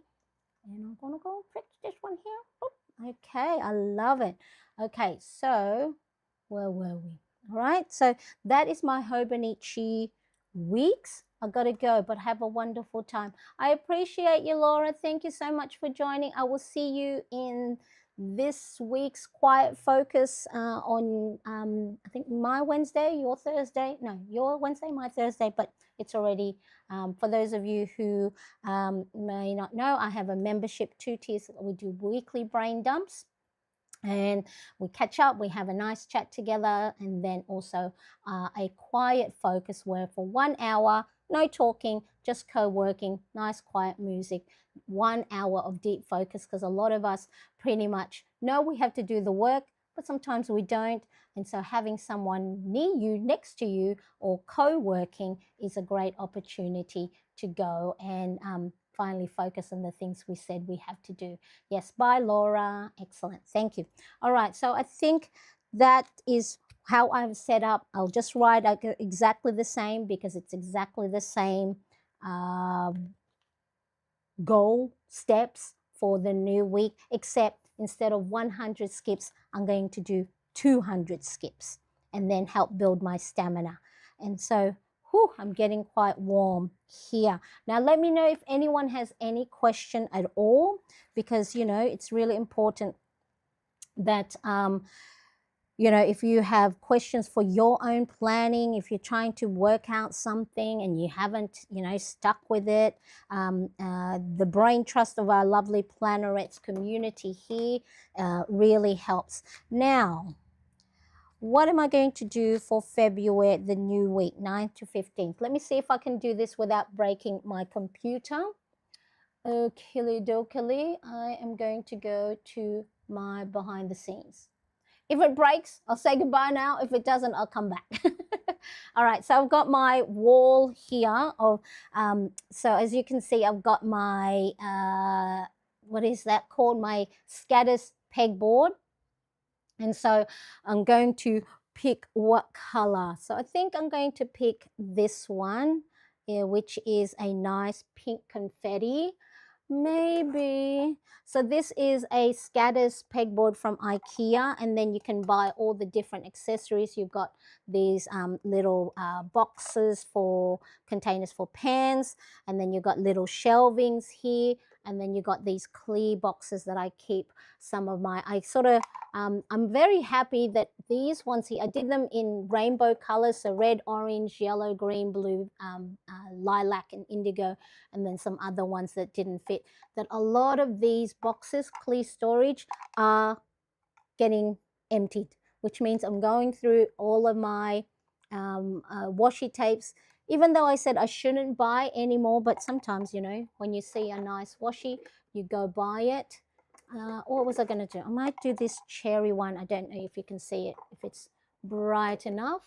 And I'm going to go fix this one here. Oop. Okay, I love it. Okay, so where were we? All right, so that is my Hobonichi Weeks. I got to go, but have a wonderful time. I appreciate you, Laura. Thank you so much for joining. I will see you in this week's quiet focus on, I think, my Wednesday, your Thursday. No, your Wednesday, my Thursday, but it's already, for those of you who may not know, I have a membership, 2 tiers. We do weekly brain dumps. And we catch up, we have a nice chat together, and then also a quiet focus where for 1 hour, no talking, just co-working, nice quiet music, 1 hour of deep focus, because a lot of us pretty much know we have to do the work, but sometimes we don't. And so having someone near you, next to you, or co-working is a great opportunity to go and finally focus on the things we said we have to do. Yes, bye, Laura. Excellent. Thank you. All right. So I think that is how I've set up. I'll just write exactly the same because it's exactly the same goal steps for the new week, except instead of 100 skips, I'm going to do 200 skips and then help build my stamina. And so I'm getting quite warm here. Now, let me know if anyone has any question at all, because, you know, it's really important that, you know, if you have questions for your own planning, if you're trying to work out something and you haven't, you know, stuck with it, the brain trust of our lovely Plannerettes community here really helps. Now, what am I going to do for February, the new week, 9th to 15th? Let me see if I can do this without breaking my computer. Okie dokie, I am going to go to my behind the scenes. If it breaks, I'll say goodbye now. If it doesn't, I'll come back. All right, so I've got my wall here of, so as you can see, I've got my, what is that called? My scatters pegboard. And so I'm going to pick what color. So I think I'm going to pick this one, which is a nice pink confetti. Maybe. So this is a scatters pegboard from IKEA, and then you can buy all the different accessories. You've got these little boxes for containers for pans, and then you've got little shelvings here, and then you've got these clear boxes that I keep some of my, I'm very happy that these ones here, I did them in rainbow colors, so red, orange, yellow, green, blue, lilac, and indigo, and then some other ones that didn't fit. That a lot of these boxes, clear storage, are getting emptied, which means I'm going through all of my washi tapes, even though I said I shouldn't buy anymore, but sometimes, you know, when you see a nice washi, you go buy it. What was I going to do? I might do this cherry one. I don't know if you can see it, if it's bright enough.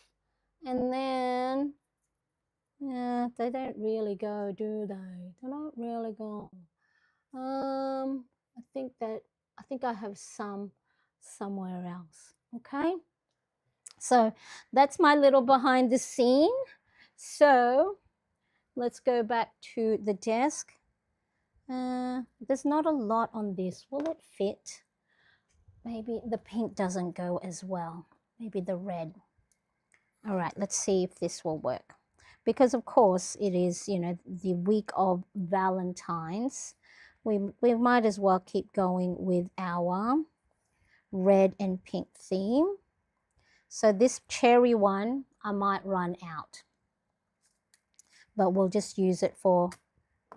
And then, yeah, they don't really go, do they? They don't really go. I think I have some somewhere else. Okay. So that's my little behind the scene. So let's go back to the desk. There's not a lot on this. Will it fit? Maybe the pink doesn't go as well. Maybe the red. All right, let's see if this will work. Because of course it is, you know, the week of Valentine's. We might as well keep going with our red and pink theme. So this cherry one, I might run out. But we'll just use it for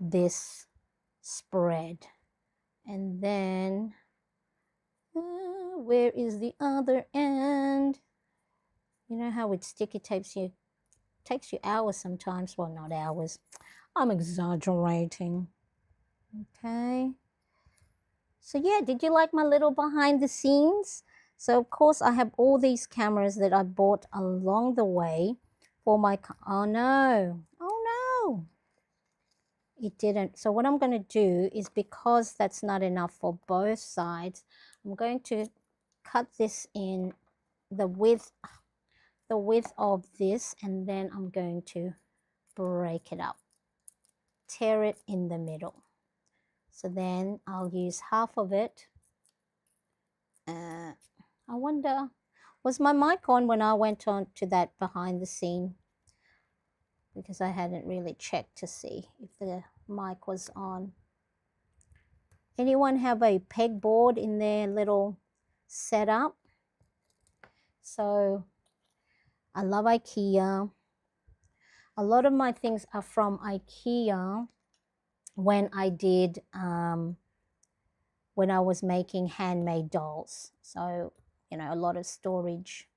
this spread. And then, where is the other end? You know how with sticky tapes, takes you hours sometimes. Well, not hours. I'm exaggerating. Okay. So yeah, did you like my little behind the scenes? So of course I have all these cameras that I bought along the way for my, oh no, it didn't. So what I'm going to do is, because that's not enough for both sides, I'm going to cut this in the width of this, and then I'm going to break it up, tear it in the middle. So then I'll use half of it. I wonder, was my mic on when I went on to that behind the scene? Because I hadn't really checked to see if the mic was on. Anyone have a pegboard in their little setup? So I love IKEA. A lot of my things are from IKEA when I did, when I was making handmade dolls. So, you know, a lot of storage.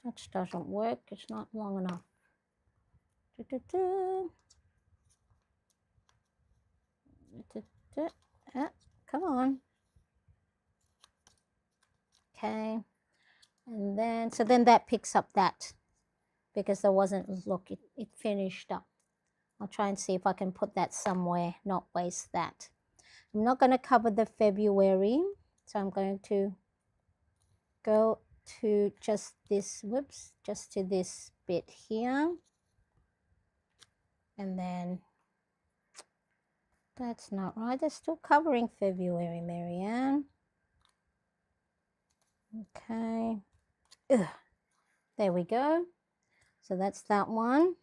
Touch doesn't work. It's not long enough. Come on. Okay. And then, so then that picks up that because there wasn't, look, it finished up. I'll try and see if I can put that somewhere, not waste that. I'm not going to cover the February, so I'm going to go to just this, whoops, just to this bit here. And then that's not right. They're still covering February, Marianne. Okay. Ugh. There we go. So that's that one.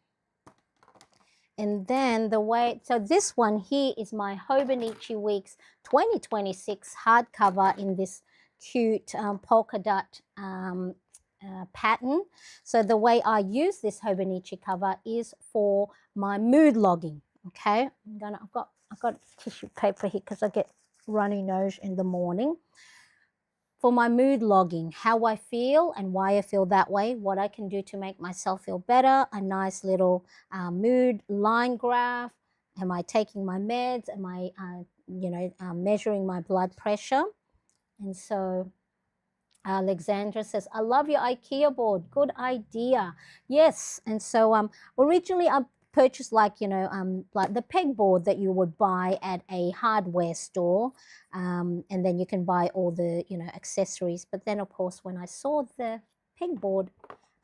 And then the way, so this one here is my Hobonichi Weeks 2026 hardcover in this cute polka dot pattern. So the way I use this Hobonichi cover is for my mood logging. Okay, I've got tissue paper here because I get runny nose in the morning. For my mood logging, how I feel and why I feel that way, what I can do to make myself feel better, a nice little mood line graph. Am I taking my meds? Am I, measuring my blood pressure? And so Alexandra says, I love your IKEA board. Good idea. Yes. And so originally I purchased like the pegboard that you would buy at a hardware store, and then you can buy all the accessories. But then of course when I saw the pegboard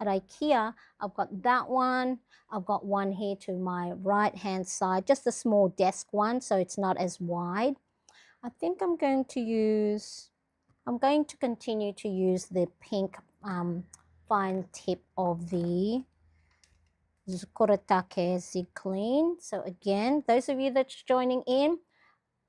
at IKEA, I've got that one. I've got one here to my right hand side, just a small desk one, so it's not as wide. I think I'm going to continue to use the pink fine tip of the Koretake Zig Clean. So again, those of you that's joining in,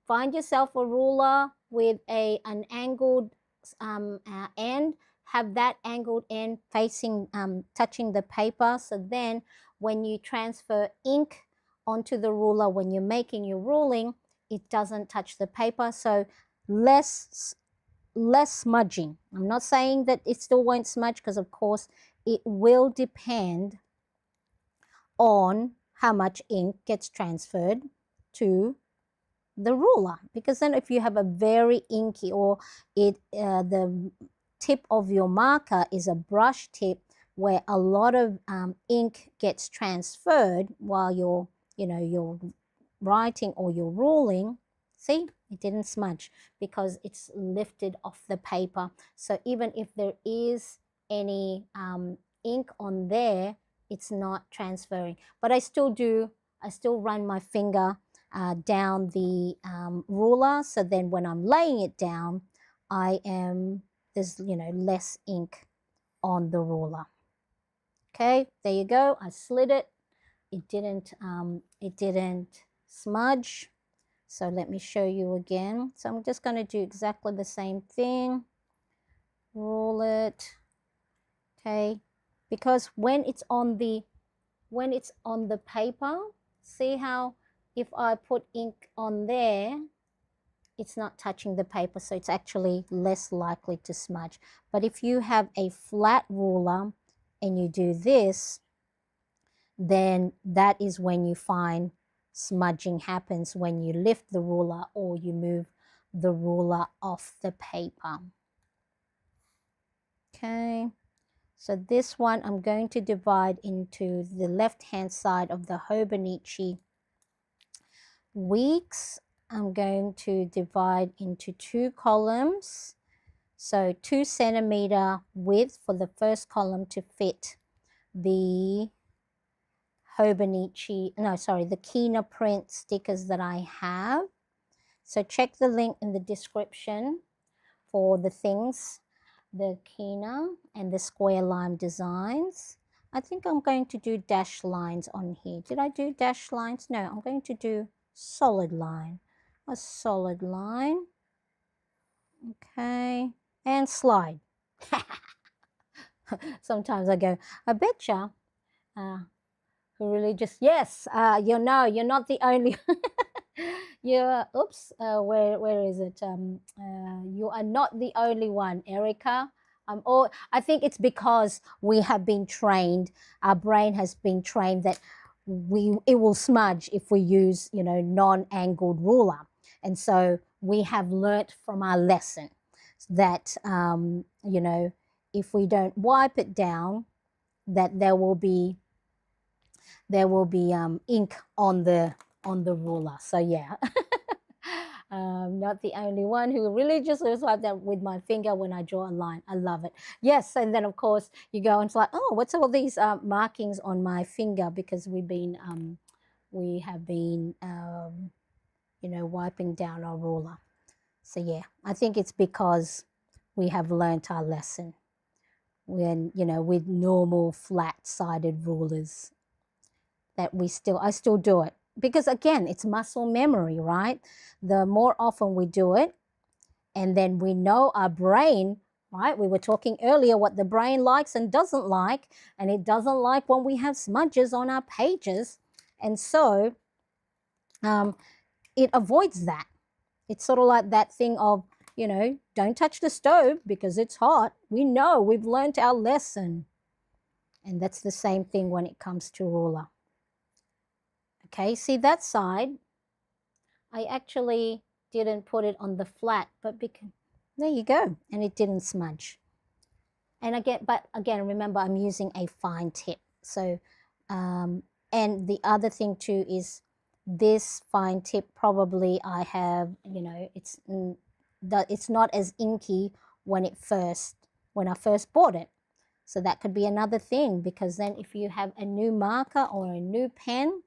find yourself a ruler with an angled end. Have that angled end facing, touching the paper. So then when you transfer ink onto the ruler, when you're making your ruling, it doesn't touch the paper. So less smudging. I'm not saying that it still won't smudge, because of course it will depend on how much ink gets transferred to the ruler, because then if you have a very inky, or the tip of your marker is a brush tip where a lot of ink gets transferred while you're writing or you're ruling, see, it didn't smudge because it's lifted off the paper. So even if there is any ink on there, it's not transferring. But I still run my finger down the ruler, so then when I'm laying it down, there's less ink on the ruler. Okay, there you go. I slid it. It didn't smudge. So let me show you again. So I'm just going to do exactly the same thing. Roll it. Okay, because when it's on the paper, see how if I put ink on there, it's not touching the paper, so it's actually less likely to smudge. But if you have a flat ruler and you do this, then that is when you find smudging happens, when you lift the ruler or you move the ruler off the paper. Okay, so this one I'm going to divide into the left hand side of the Hobonichi Weeks. I'm going to divide into 2 columns, so 2 centimeter width for the first column to fit the the Kina print stickers that I have. So check the link in the description for the things, the Kina and the square line designs. I think I'm going to do dash lines on here. Did I do dash lines? No, I'm going to do solid line. a solid line. Okay, and slide. Sometimes I go, I betcha. Who really just, yes, you're not the only. You're, oops, where is it? You are not the only one, Erica. I think it's because we have been trained, our brain has been trained that it will smudge if we use, non-angled ruler. And so we have learnt from our lesson that, if we don't wipe it down, that there will be ink on the ruler. So yeah. Not the only one who really just looks like that with my finger when I draw a line. I love it. Yes, and then of course you go and it's like, oh, what's all these markings on my finger? Because we have been wiping down our ruler. So yeah, I think it's because we have learnt our lesson when, with normal flat-sided rulers, that I still do it. Because again, it's muscle memory, right? The more often we do it, and then we know our brain, right? We were talking earlier what the brain likes and doesn't like, and it doesn't like when we have smudges on our pages. And so it avoids that. It's sort of like that thing of, don't touch the stove because it's hot. We know, we've learned our lesson. And that's the same thing when it comes to ruler. Okay, see that side, I actually didn't put it on the flat, but there you go, and it didn't smudge. And again, remember I'm using a fine tip. So, and the other thing too is this fine tip probably I have, it's not as inky when I first bought it. So that could be another thing, because then if you have a new marker or a new pen,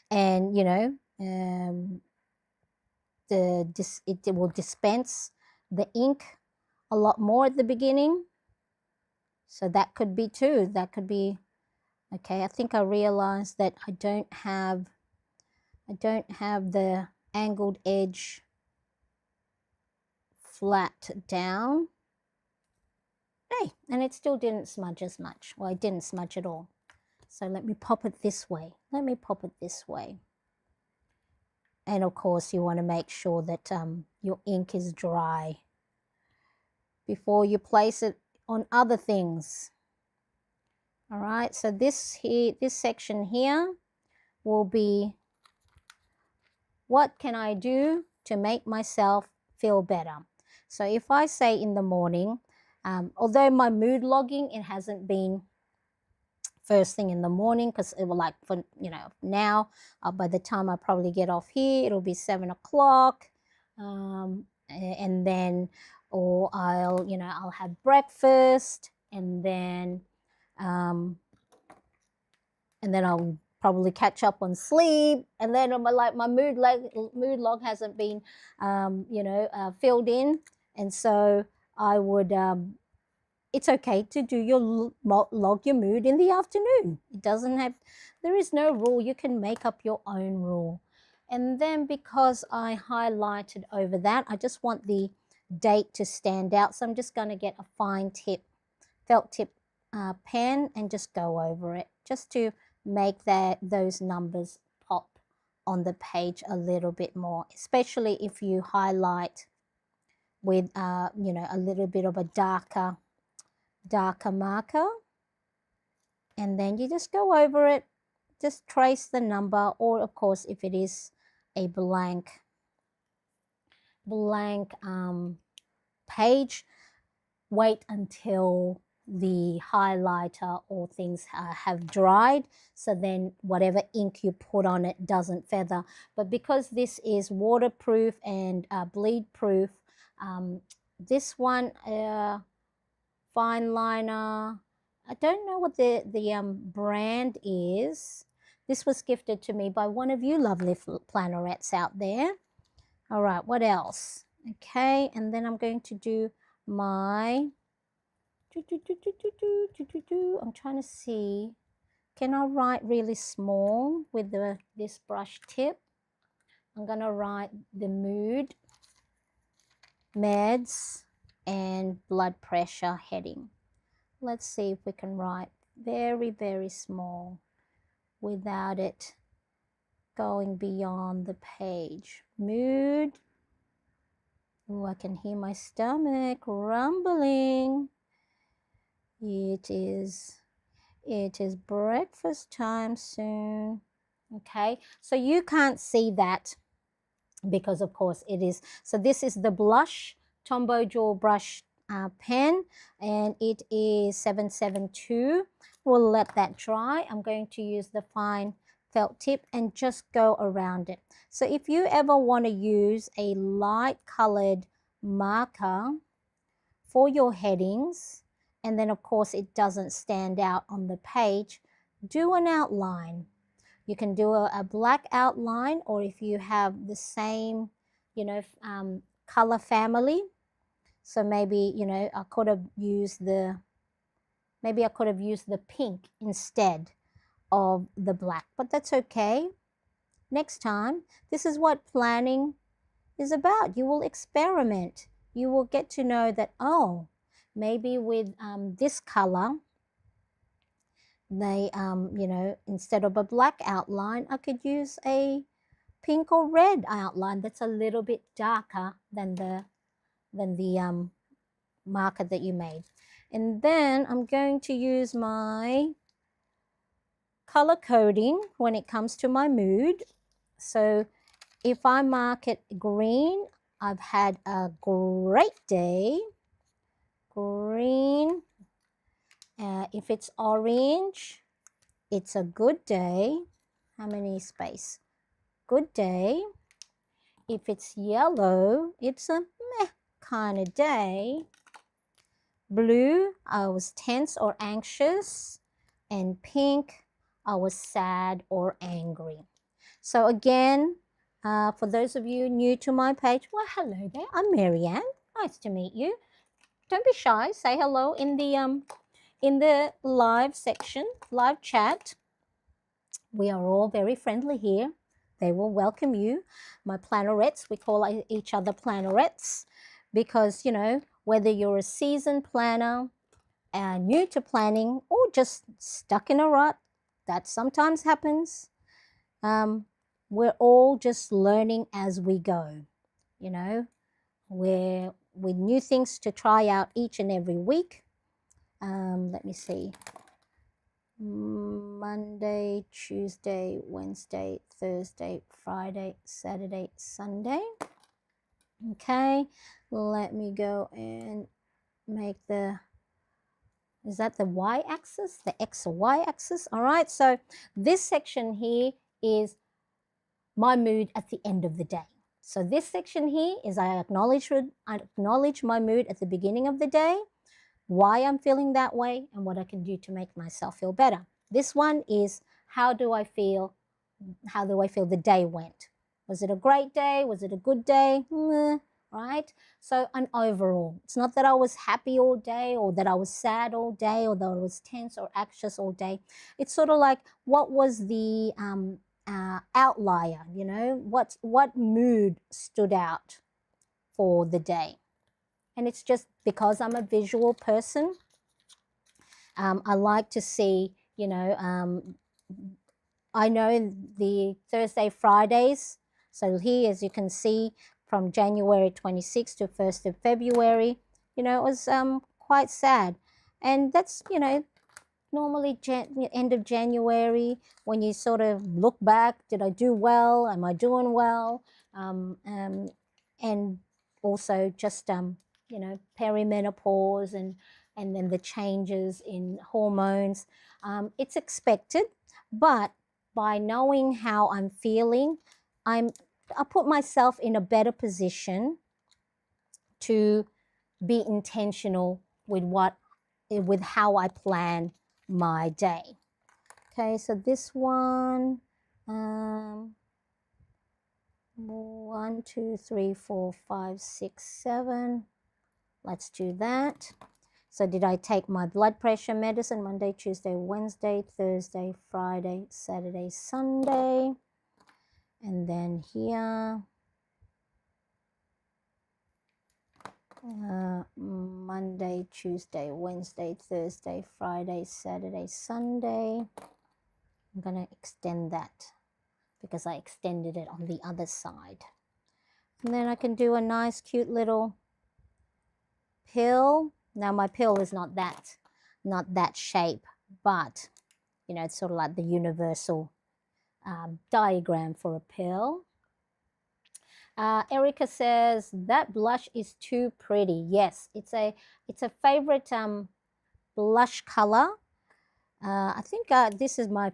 and it will dispense the ink a lot more at the beginning. So that could be too. That could be okay. I think I realized that I don't have the angled edge flat down. Hey, and it still didn't smudge as much. Well, it didn't smudge at all. So let me pop it this way. And of course, you want to make sure that your ink is dry before you place it on other things. All right, so this section here will be, what can I do to make myself feel better? So if I say in the morning, although my mood logging, it hasn't been first thing in the morning, because it will, like, for now, by the time I probably get off here, it'll be 7 o'clock, and then, or I'll have breakfast, and then I'll probably catch up on sleep, and then my mood log hasn't been filled in, and so I would it's okay to do log your mood in the afternoon. There is no rule. You can make up your own rule. And then because I highlighted over that, I just want the date to stand out. So I'm just going to get a fine tip, felt tip pen, and just go over it, just to make those numbers pop on the page a little bit more, especially if you highlight with a little bit of a darker marker, and then you just go over it, just trace the number, or of course if it is a blank page, wait until the highlighter or things have dried, so then whatever ink you put on it doesn't feather. But because this is waterproof and bleed proof, this one fine liner, I don't know what the brand is. This was gifted to me by one of you lovely plannerettes out there. All right, what else? Okay, and then I'm going to do my I'm trying to see, can I write really small with this brush tip? I'm going to write the mood, meds, and blood pressure heading. Let's see if we can write very, very small without it going beyond the page. Mood. Oh, I can hear my stomach rumbling. It is breakfast time soon. Okay, so you can't see that because of course it is. So this is the blush Tombow Jaw brush pen, and it is 772. We'll let that dry. I'm going to use the fine felt tip and just go around it. So if you ever want to use a light colored marker for your headings, and then of course it doesn't stand out on the page, do an outline. You can do a black outline, or if you have the same, color family. So maybe, I could have used the pink instead of the black, but that's okay. Next time, this is what planning is about. You will experiment. You will get to know that, oh, maybe with this color, they, instead of a black outline, I could use a pink or red outline that's a little bit darker than the marker that you made. And then I'm going to use my color coding when it comes to my mood. So if I mark it green, I've had a great day. Green. If it's orange, it's a good day. How many space? Good day. If it's yellow, it's a meh kind of day. Blue, I was tense or anxious. And pink, I was sad or angry. So again, for those of you new to my page, well, hello there. I'm Marianne. Nice to meet you. Don't be shy. Say hello in the live section, live chat. We are all very friendly here. They will welcome you. My plannerettes, we call each other plannerettes because, whether you're a seasoned planner, new to planning, or just stuck in a rut, that sometimes happens. We're all just learning as we go. We're with new things to try out each and every week. Let me see. Monday, Tuesday, Wednesday, Thursday, Friday, Saturday, Sunday. Okay, let me go and make is that the y-axis, the x or y-axis? All right, so this section here is my mood at the end of the day. So this section here is I acknowledge my mood at the beginning of the day, why I'm feeling that way, and what I can do to make myself feel better. This one is how do I feel the day went. Was it a great day? Was it a good day? Right? So an overall. It's not that I was happy all day or that I was sad all day or that I was tense or anxious all day. It's sort of like what was the outlier, what mood stood out for the day. And it's just because I'm a visual person. I like to see, I know the Thursday, Fridays. So here, as you can see, from January 26th to 1st of February, it was quite sad. And that's, normally end of January when you sort of look back, did I do well? Am I doing well? And also just, perimenopause and then the changes in hormones. It's expected, but by knowing how I'm feeling, I put myself in a better position to be intentional with how I plan my day. Okay, so this one, 1, 2, 3, 4, 5, 6, 7. Let's do that. So did I take my blood pressure medicine Monday, Tuesday, Wednesday, Thursday, Friday, Saturday, Sunday? And then here, Monday, Tuesday, Wednesday, Thursday, Friday, Saturday, Sunday. I'm going to extend that because I extended it on the other side. And then I can do a nice cute little pill. Now my pill is not that shape, but you know, it's sort of like the universal diagram for a pill. Erica says that blush is too pretty. Yes, it's a favorite blush color. I think this is my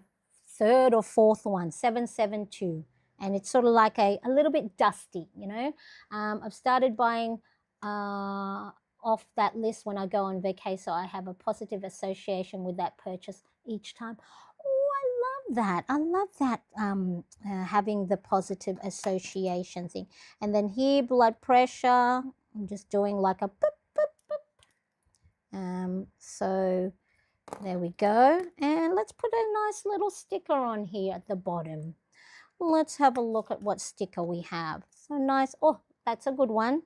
third or fourth one, 772, and it's sort of like a little bit dusty, you know. I've started buying off that list when I go on vacay, so I have a positive association with that purchase each time. Oh, I love that. I love that, having the positive association thing. And then here, blood pressure. I'm just doing like a boop, boop, boop. So there we go. And let's put a nice little sticker on here at the bottom. Let's have a look at what sticker we have. So nice. Oh, that's a good one.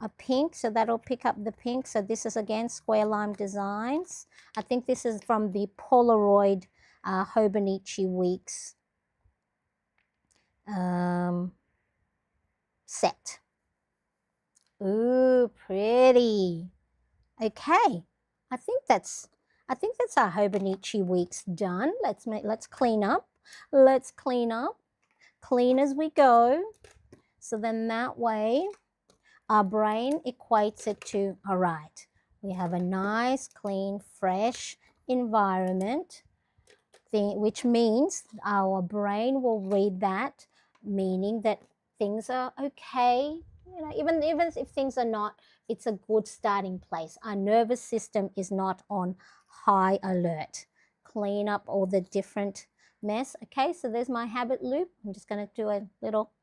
A pink, so that'll pick up the pink. So this is again Square Lime Designs. I think this is from the Polaroid Hobonichi Weeks set. Ooh, pretty. Okay, I think that's our Hobonichi Weeks done. Let's clean up. Let's clean up. Clean as we go. So then that way our brain equates it to, all right, we have a nice, clean, fresh environment, which means our brain will read that, meaning that things are okay. You know, even if things are not, it's a good starting place. Our nervous system is not on high alert. Clean up all the different mess. Okay, so there's my habit loop. I'm just going to do a little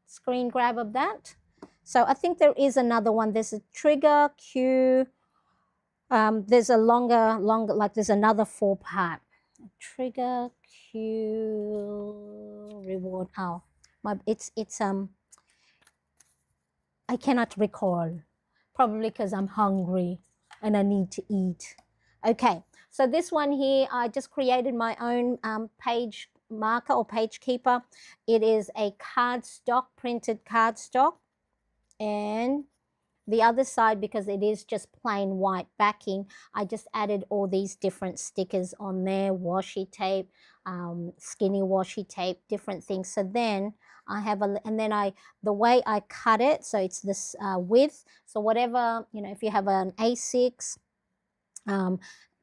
screen grab of that. So I think there is another one. There's a trigger, cue. There's a longer, like there's another 4-part. Trigger, cue, reward. Oh, I cannot recall. Probably because I'm hungry and I need to eat. Okay, so this one here, I just created my own page marker or page keeper. It is a cardstock, printed cardstock. And the other side, because it is just plain white backing, I just added all these different stickers on there, washi tape, skinny washi tape, different things. So then I have the way I cut it, so it's this width. So whatever, you know, if you have an A6,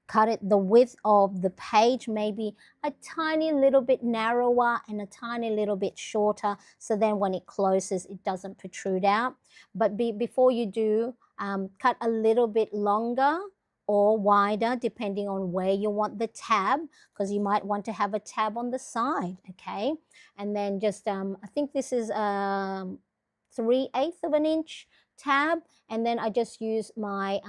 cut it the width of the page, maybe a tiny little bit narrower and a tiny little bit shorter, so then when it closes it doesn't protrude out. But before you do, cut a little bit longer or wider depending on where you want the tab, because you might want to have a tab on the side. Okay, and then just I think this is 3/8 of an inch tab, and then I just use my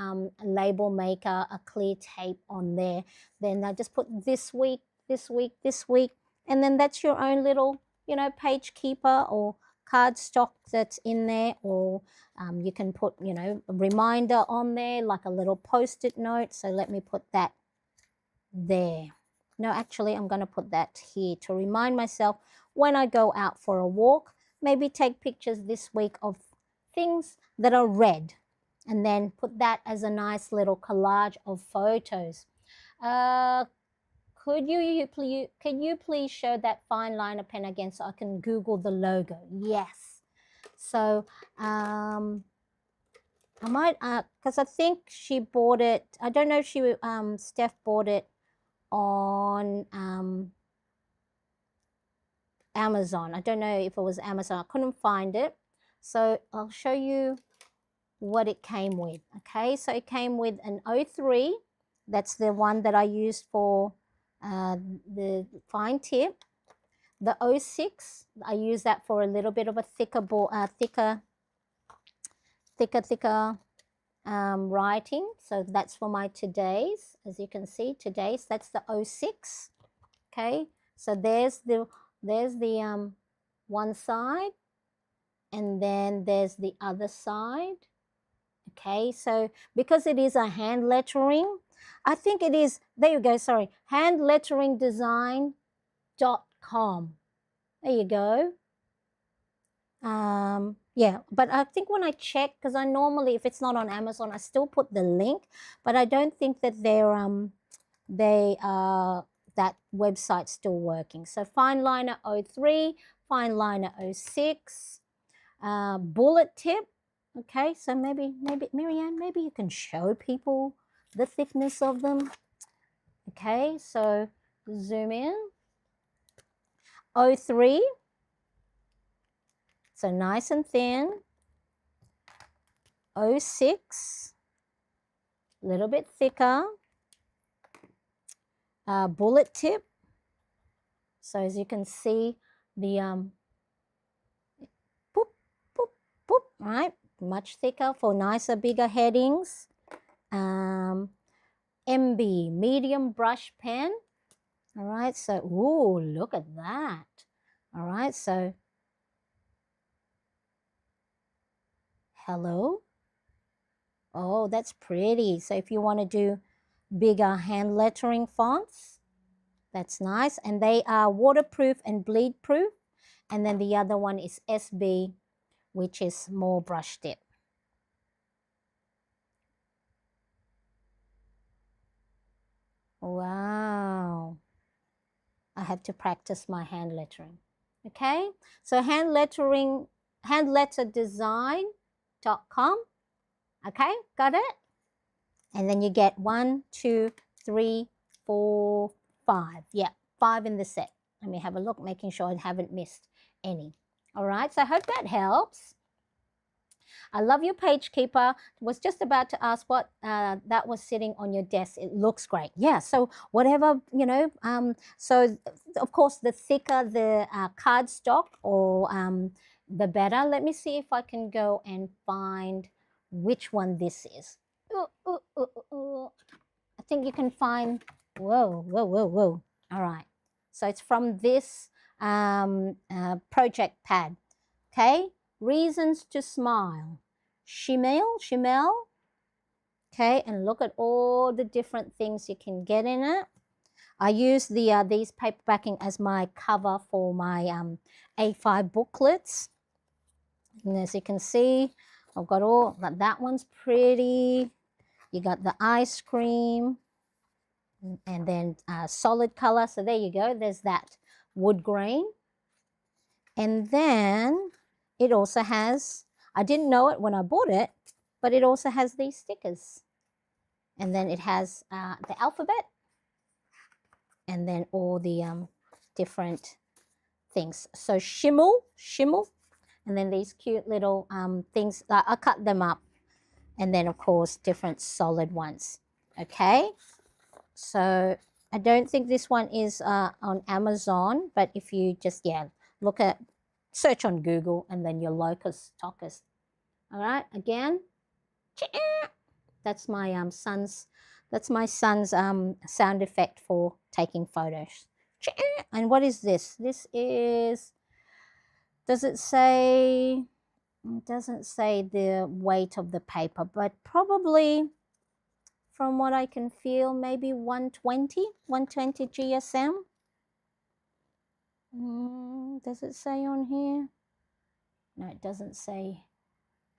label maker, a clear tape on there. Then I just put this week, this week, this week, and then that's your own little, you know, page keeper or cardstock that's in there. Or you can put, you know, a reminder on there, like a little post-it note. So let me put that there. No, actually I'm going to put that here to remind myself when I go out for a walk. Maybe take pictures this week of things that are red, and then put that as a nice little collage of photos. Can you please show that fine liner pen again so I can Google the logo? Yes. So I might, because I think she bought it. I don't know if she Steph bought it on Amazon. I don't know if it was Amazon. I couldn't find it. So I'll show you what it came with. Okay, so it came with an 03. That's the one that I used for the fine tip. The 06, I use that for a little bit of a thicker writing. So that's for my today's. As you can see, today's, that's the 06. Okay, so there's the one side, and then there's the other side. Okay, so because it is a hand lettering, I think it is, there you go, sorry, handletteringdesign.com. There you go. Yeah, but I think when I check, because I normally, if it's not on Amazon, I still put the link, but I don't think that that website's still working. So fine liner 03, fine liner 06, bullet tip. Okay, so maybe Marianne, maybe you can show people the thickness of them. Okay, so zoom in. 03, so nice and thin. 06, a little bit thicker. Bullet tip. So as you can see, the boop, boop, boop, right? Much thicker for nicer, bigger headings. MB, medium brush pen. All right, so, ooh, look at that. All right, so, hello. Oh, that's pretty. So if you want to do bigger hand lettering fonts, that's nice. And they are waterproof and bleed proof. And then the other one is SB, which is more brush tip. Wow. I have to practice my hand lettering. Okay, so handletterdesign.com. Okay, got it? And then you get 1, 2, 3, 4, 5. Yeah, 5 in the set. Let me have a look, making sure I haven't missed any. All right, so I hope that helps. I love your page keeper. Was just about to ask what that was sitting on your desk. It looks great. Yeah, so whatever, you know, so of course the thicker the cardstock or the better. Let me see if I can go and find which one this is. I think you can find, whoa. All right, so it's from this project pad. Okay, reasons to smile. Shimel. Okay, and look at all the different things you can get in it. I use these paper backing as my cover for my A5 booklets. And as you can see, I've got all, that one's pretty. You got the ice cream and then solid color. So there you go. There's that wood grain. And then it also has, I didn't know it when I bought it, but it also has these stickers. And then it has the alphabet and then all the different things. So shimmel, and then these cute little things. I cut them up. And then, of course, different solid ones. Okay, so I don't think this one is on Amazon, but if you just, look at, search on Google and then your locus tocus. All right, again, that's my son's sound effect for taking photos. And what is this? This is, does it say, it doesn't say the weight of the paper, but probably from what I can feel, maybe 120 GSM. Does it say on here? No, it doesn't say.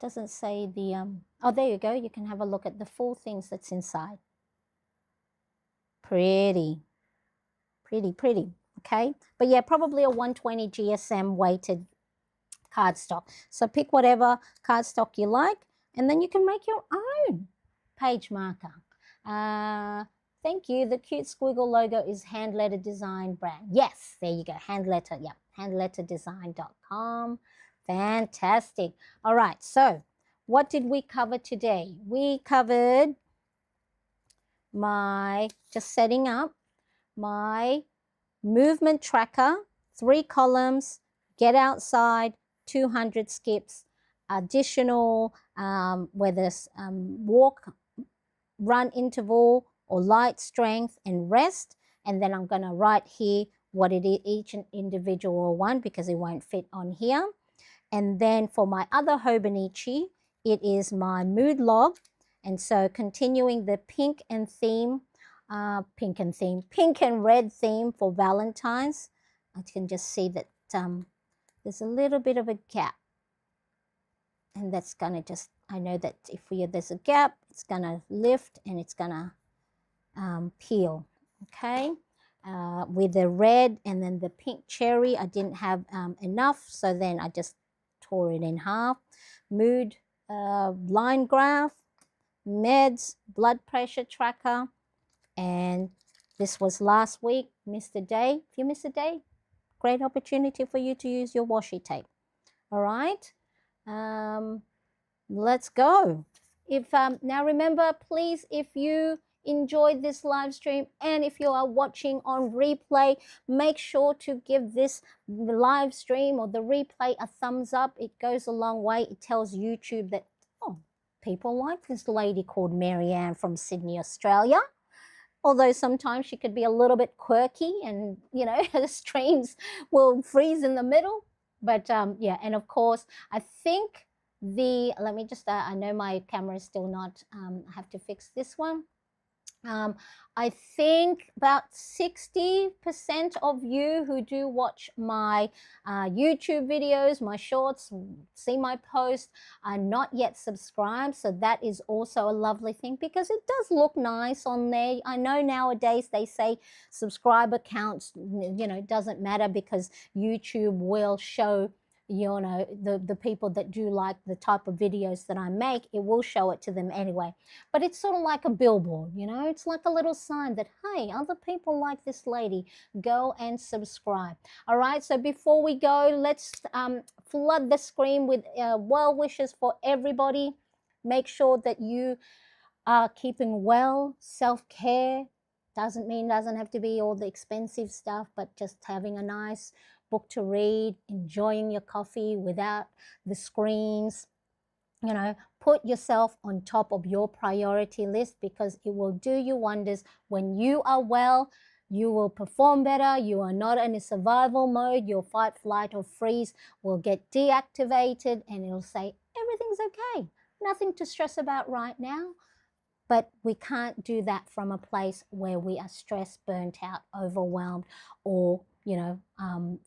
Doesn't say the oh, there you go. You can have a look at the full things that's inside. Pretty. Okay, but yeah, probably a 120 GSM weighted cardstock. So pick whatever cardstock you like, and then you can make your own page marker. Thank you. The cute squiggle logo is Hand Letter Design brand. Yes, there you go. Hand letter. Yeah, handletterdesign.com. Fantastic. All right. So what did we cover today? We covered just setting up my movement tracker, 3 columns, get outside, 200 skips, additional, whether it's walk, run interval, or light strength and rest. And then I'm going to write here what it is, each individual one, because it won't fit on here. And then for my other Hobonichi, it is my mood log. And so continuing the pink and red theme for Valentine's. I can just see that there's a little bit of a gap. And that's gonna just, I know that if there's a gap, it's gonna lift and it's gonna peel, okay? With the red and then the pink cherry, I didn't have enough, so then I just tore it in half. Mood line graph, meds, blood pressure tracker, and this was last week, missed a day. If you miss a day, great opportunity for you to use your washi tape. All right, let's go. If now remember, please, if you enjoyed this live stream and if you are watching on replay, make sure to give this live stream or the replay a thumbs up. It goes a long way. It tells YouTube that, oh, people like this lady called Marianne from Sydney, Australia. Although sometimes she could be a little bit quirky and, you know, the streams will freeze in the middle. But yeah, and of course, I think let me just, I know my camera is still not, I have to fix this one. I think about 60% of you who do watch my YouTube videos, my shorts, see my posts, are not yet subscribed. So that is also a lovely thing because it does look nice on there. I know nowadays they say subscriber counts, you know, doesn't matter because YouTube will show, you know, the people that do like the type of videos that I make, it will show it to them anyway. But it's sort of like a billboard, you know, it's like a little sign that, hey, other people like this lady, go and subscribe. All right, so before we go, let's flood the screen with well wishes for everybody. Make sure that you are keeping well. Self-care doesn't have to be all the expensive stuff, but just having a nice book to read, enjoying your coffee without the screens. You know, put yourself on top of your priority list because it will do you wonders. When you are well, you will perform better. You are not in a survival mode. Your fight, flight, or freeze will get deactivated and it'll say, everything's okay. Nothing to stress about right now. But we can't do that from a place where we are stressed, burnt out, overwhelmed, or, you know,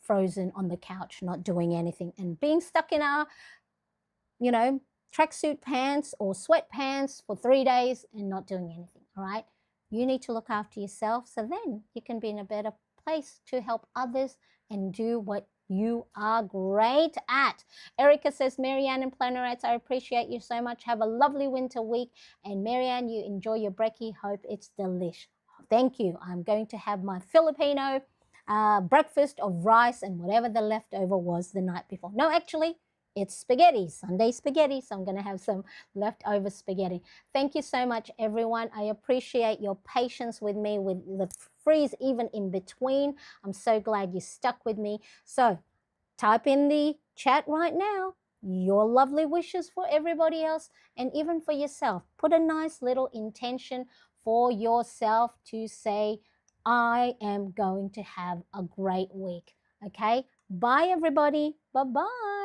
frozen on the couch, not doing anything and being stuck in our, you know, tracksuit pants or sweatpants for 3 days and not doing anything, all right? You need to look after yourself so then you can be in a better place to help others and do what you are great at. Erica says, Marianne and Planarites, I appreciate you so much. Have a lovely winter week. And Marianne, you enjoy your brekkie. Hope it's delish. Thank you. I'm going to have my Filipino breakfast of rice and whatever the leftover was the night before. No, actually, it's spaghetti, Sunday spaghetti, so I'm going to have some leftover spaghetti. Thank you so much, everyone. I appreciate your patience with me with the freeze even in between. I'm so glad you stuck with me. So type in the chat right now your lovely wishes for everybody else and even for yourself. Put a nice little intention for yourself to say, I am going to have a great week. Okay? Bye, everybody. Bye-bye.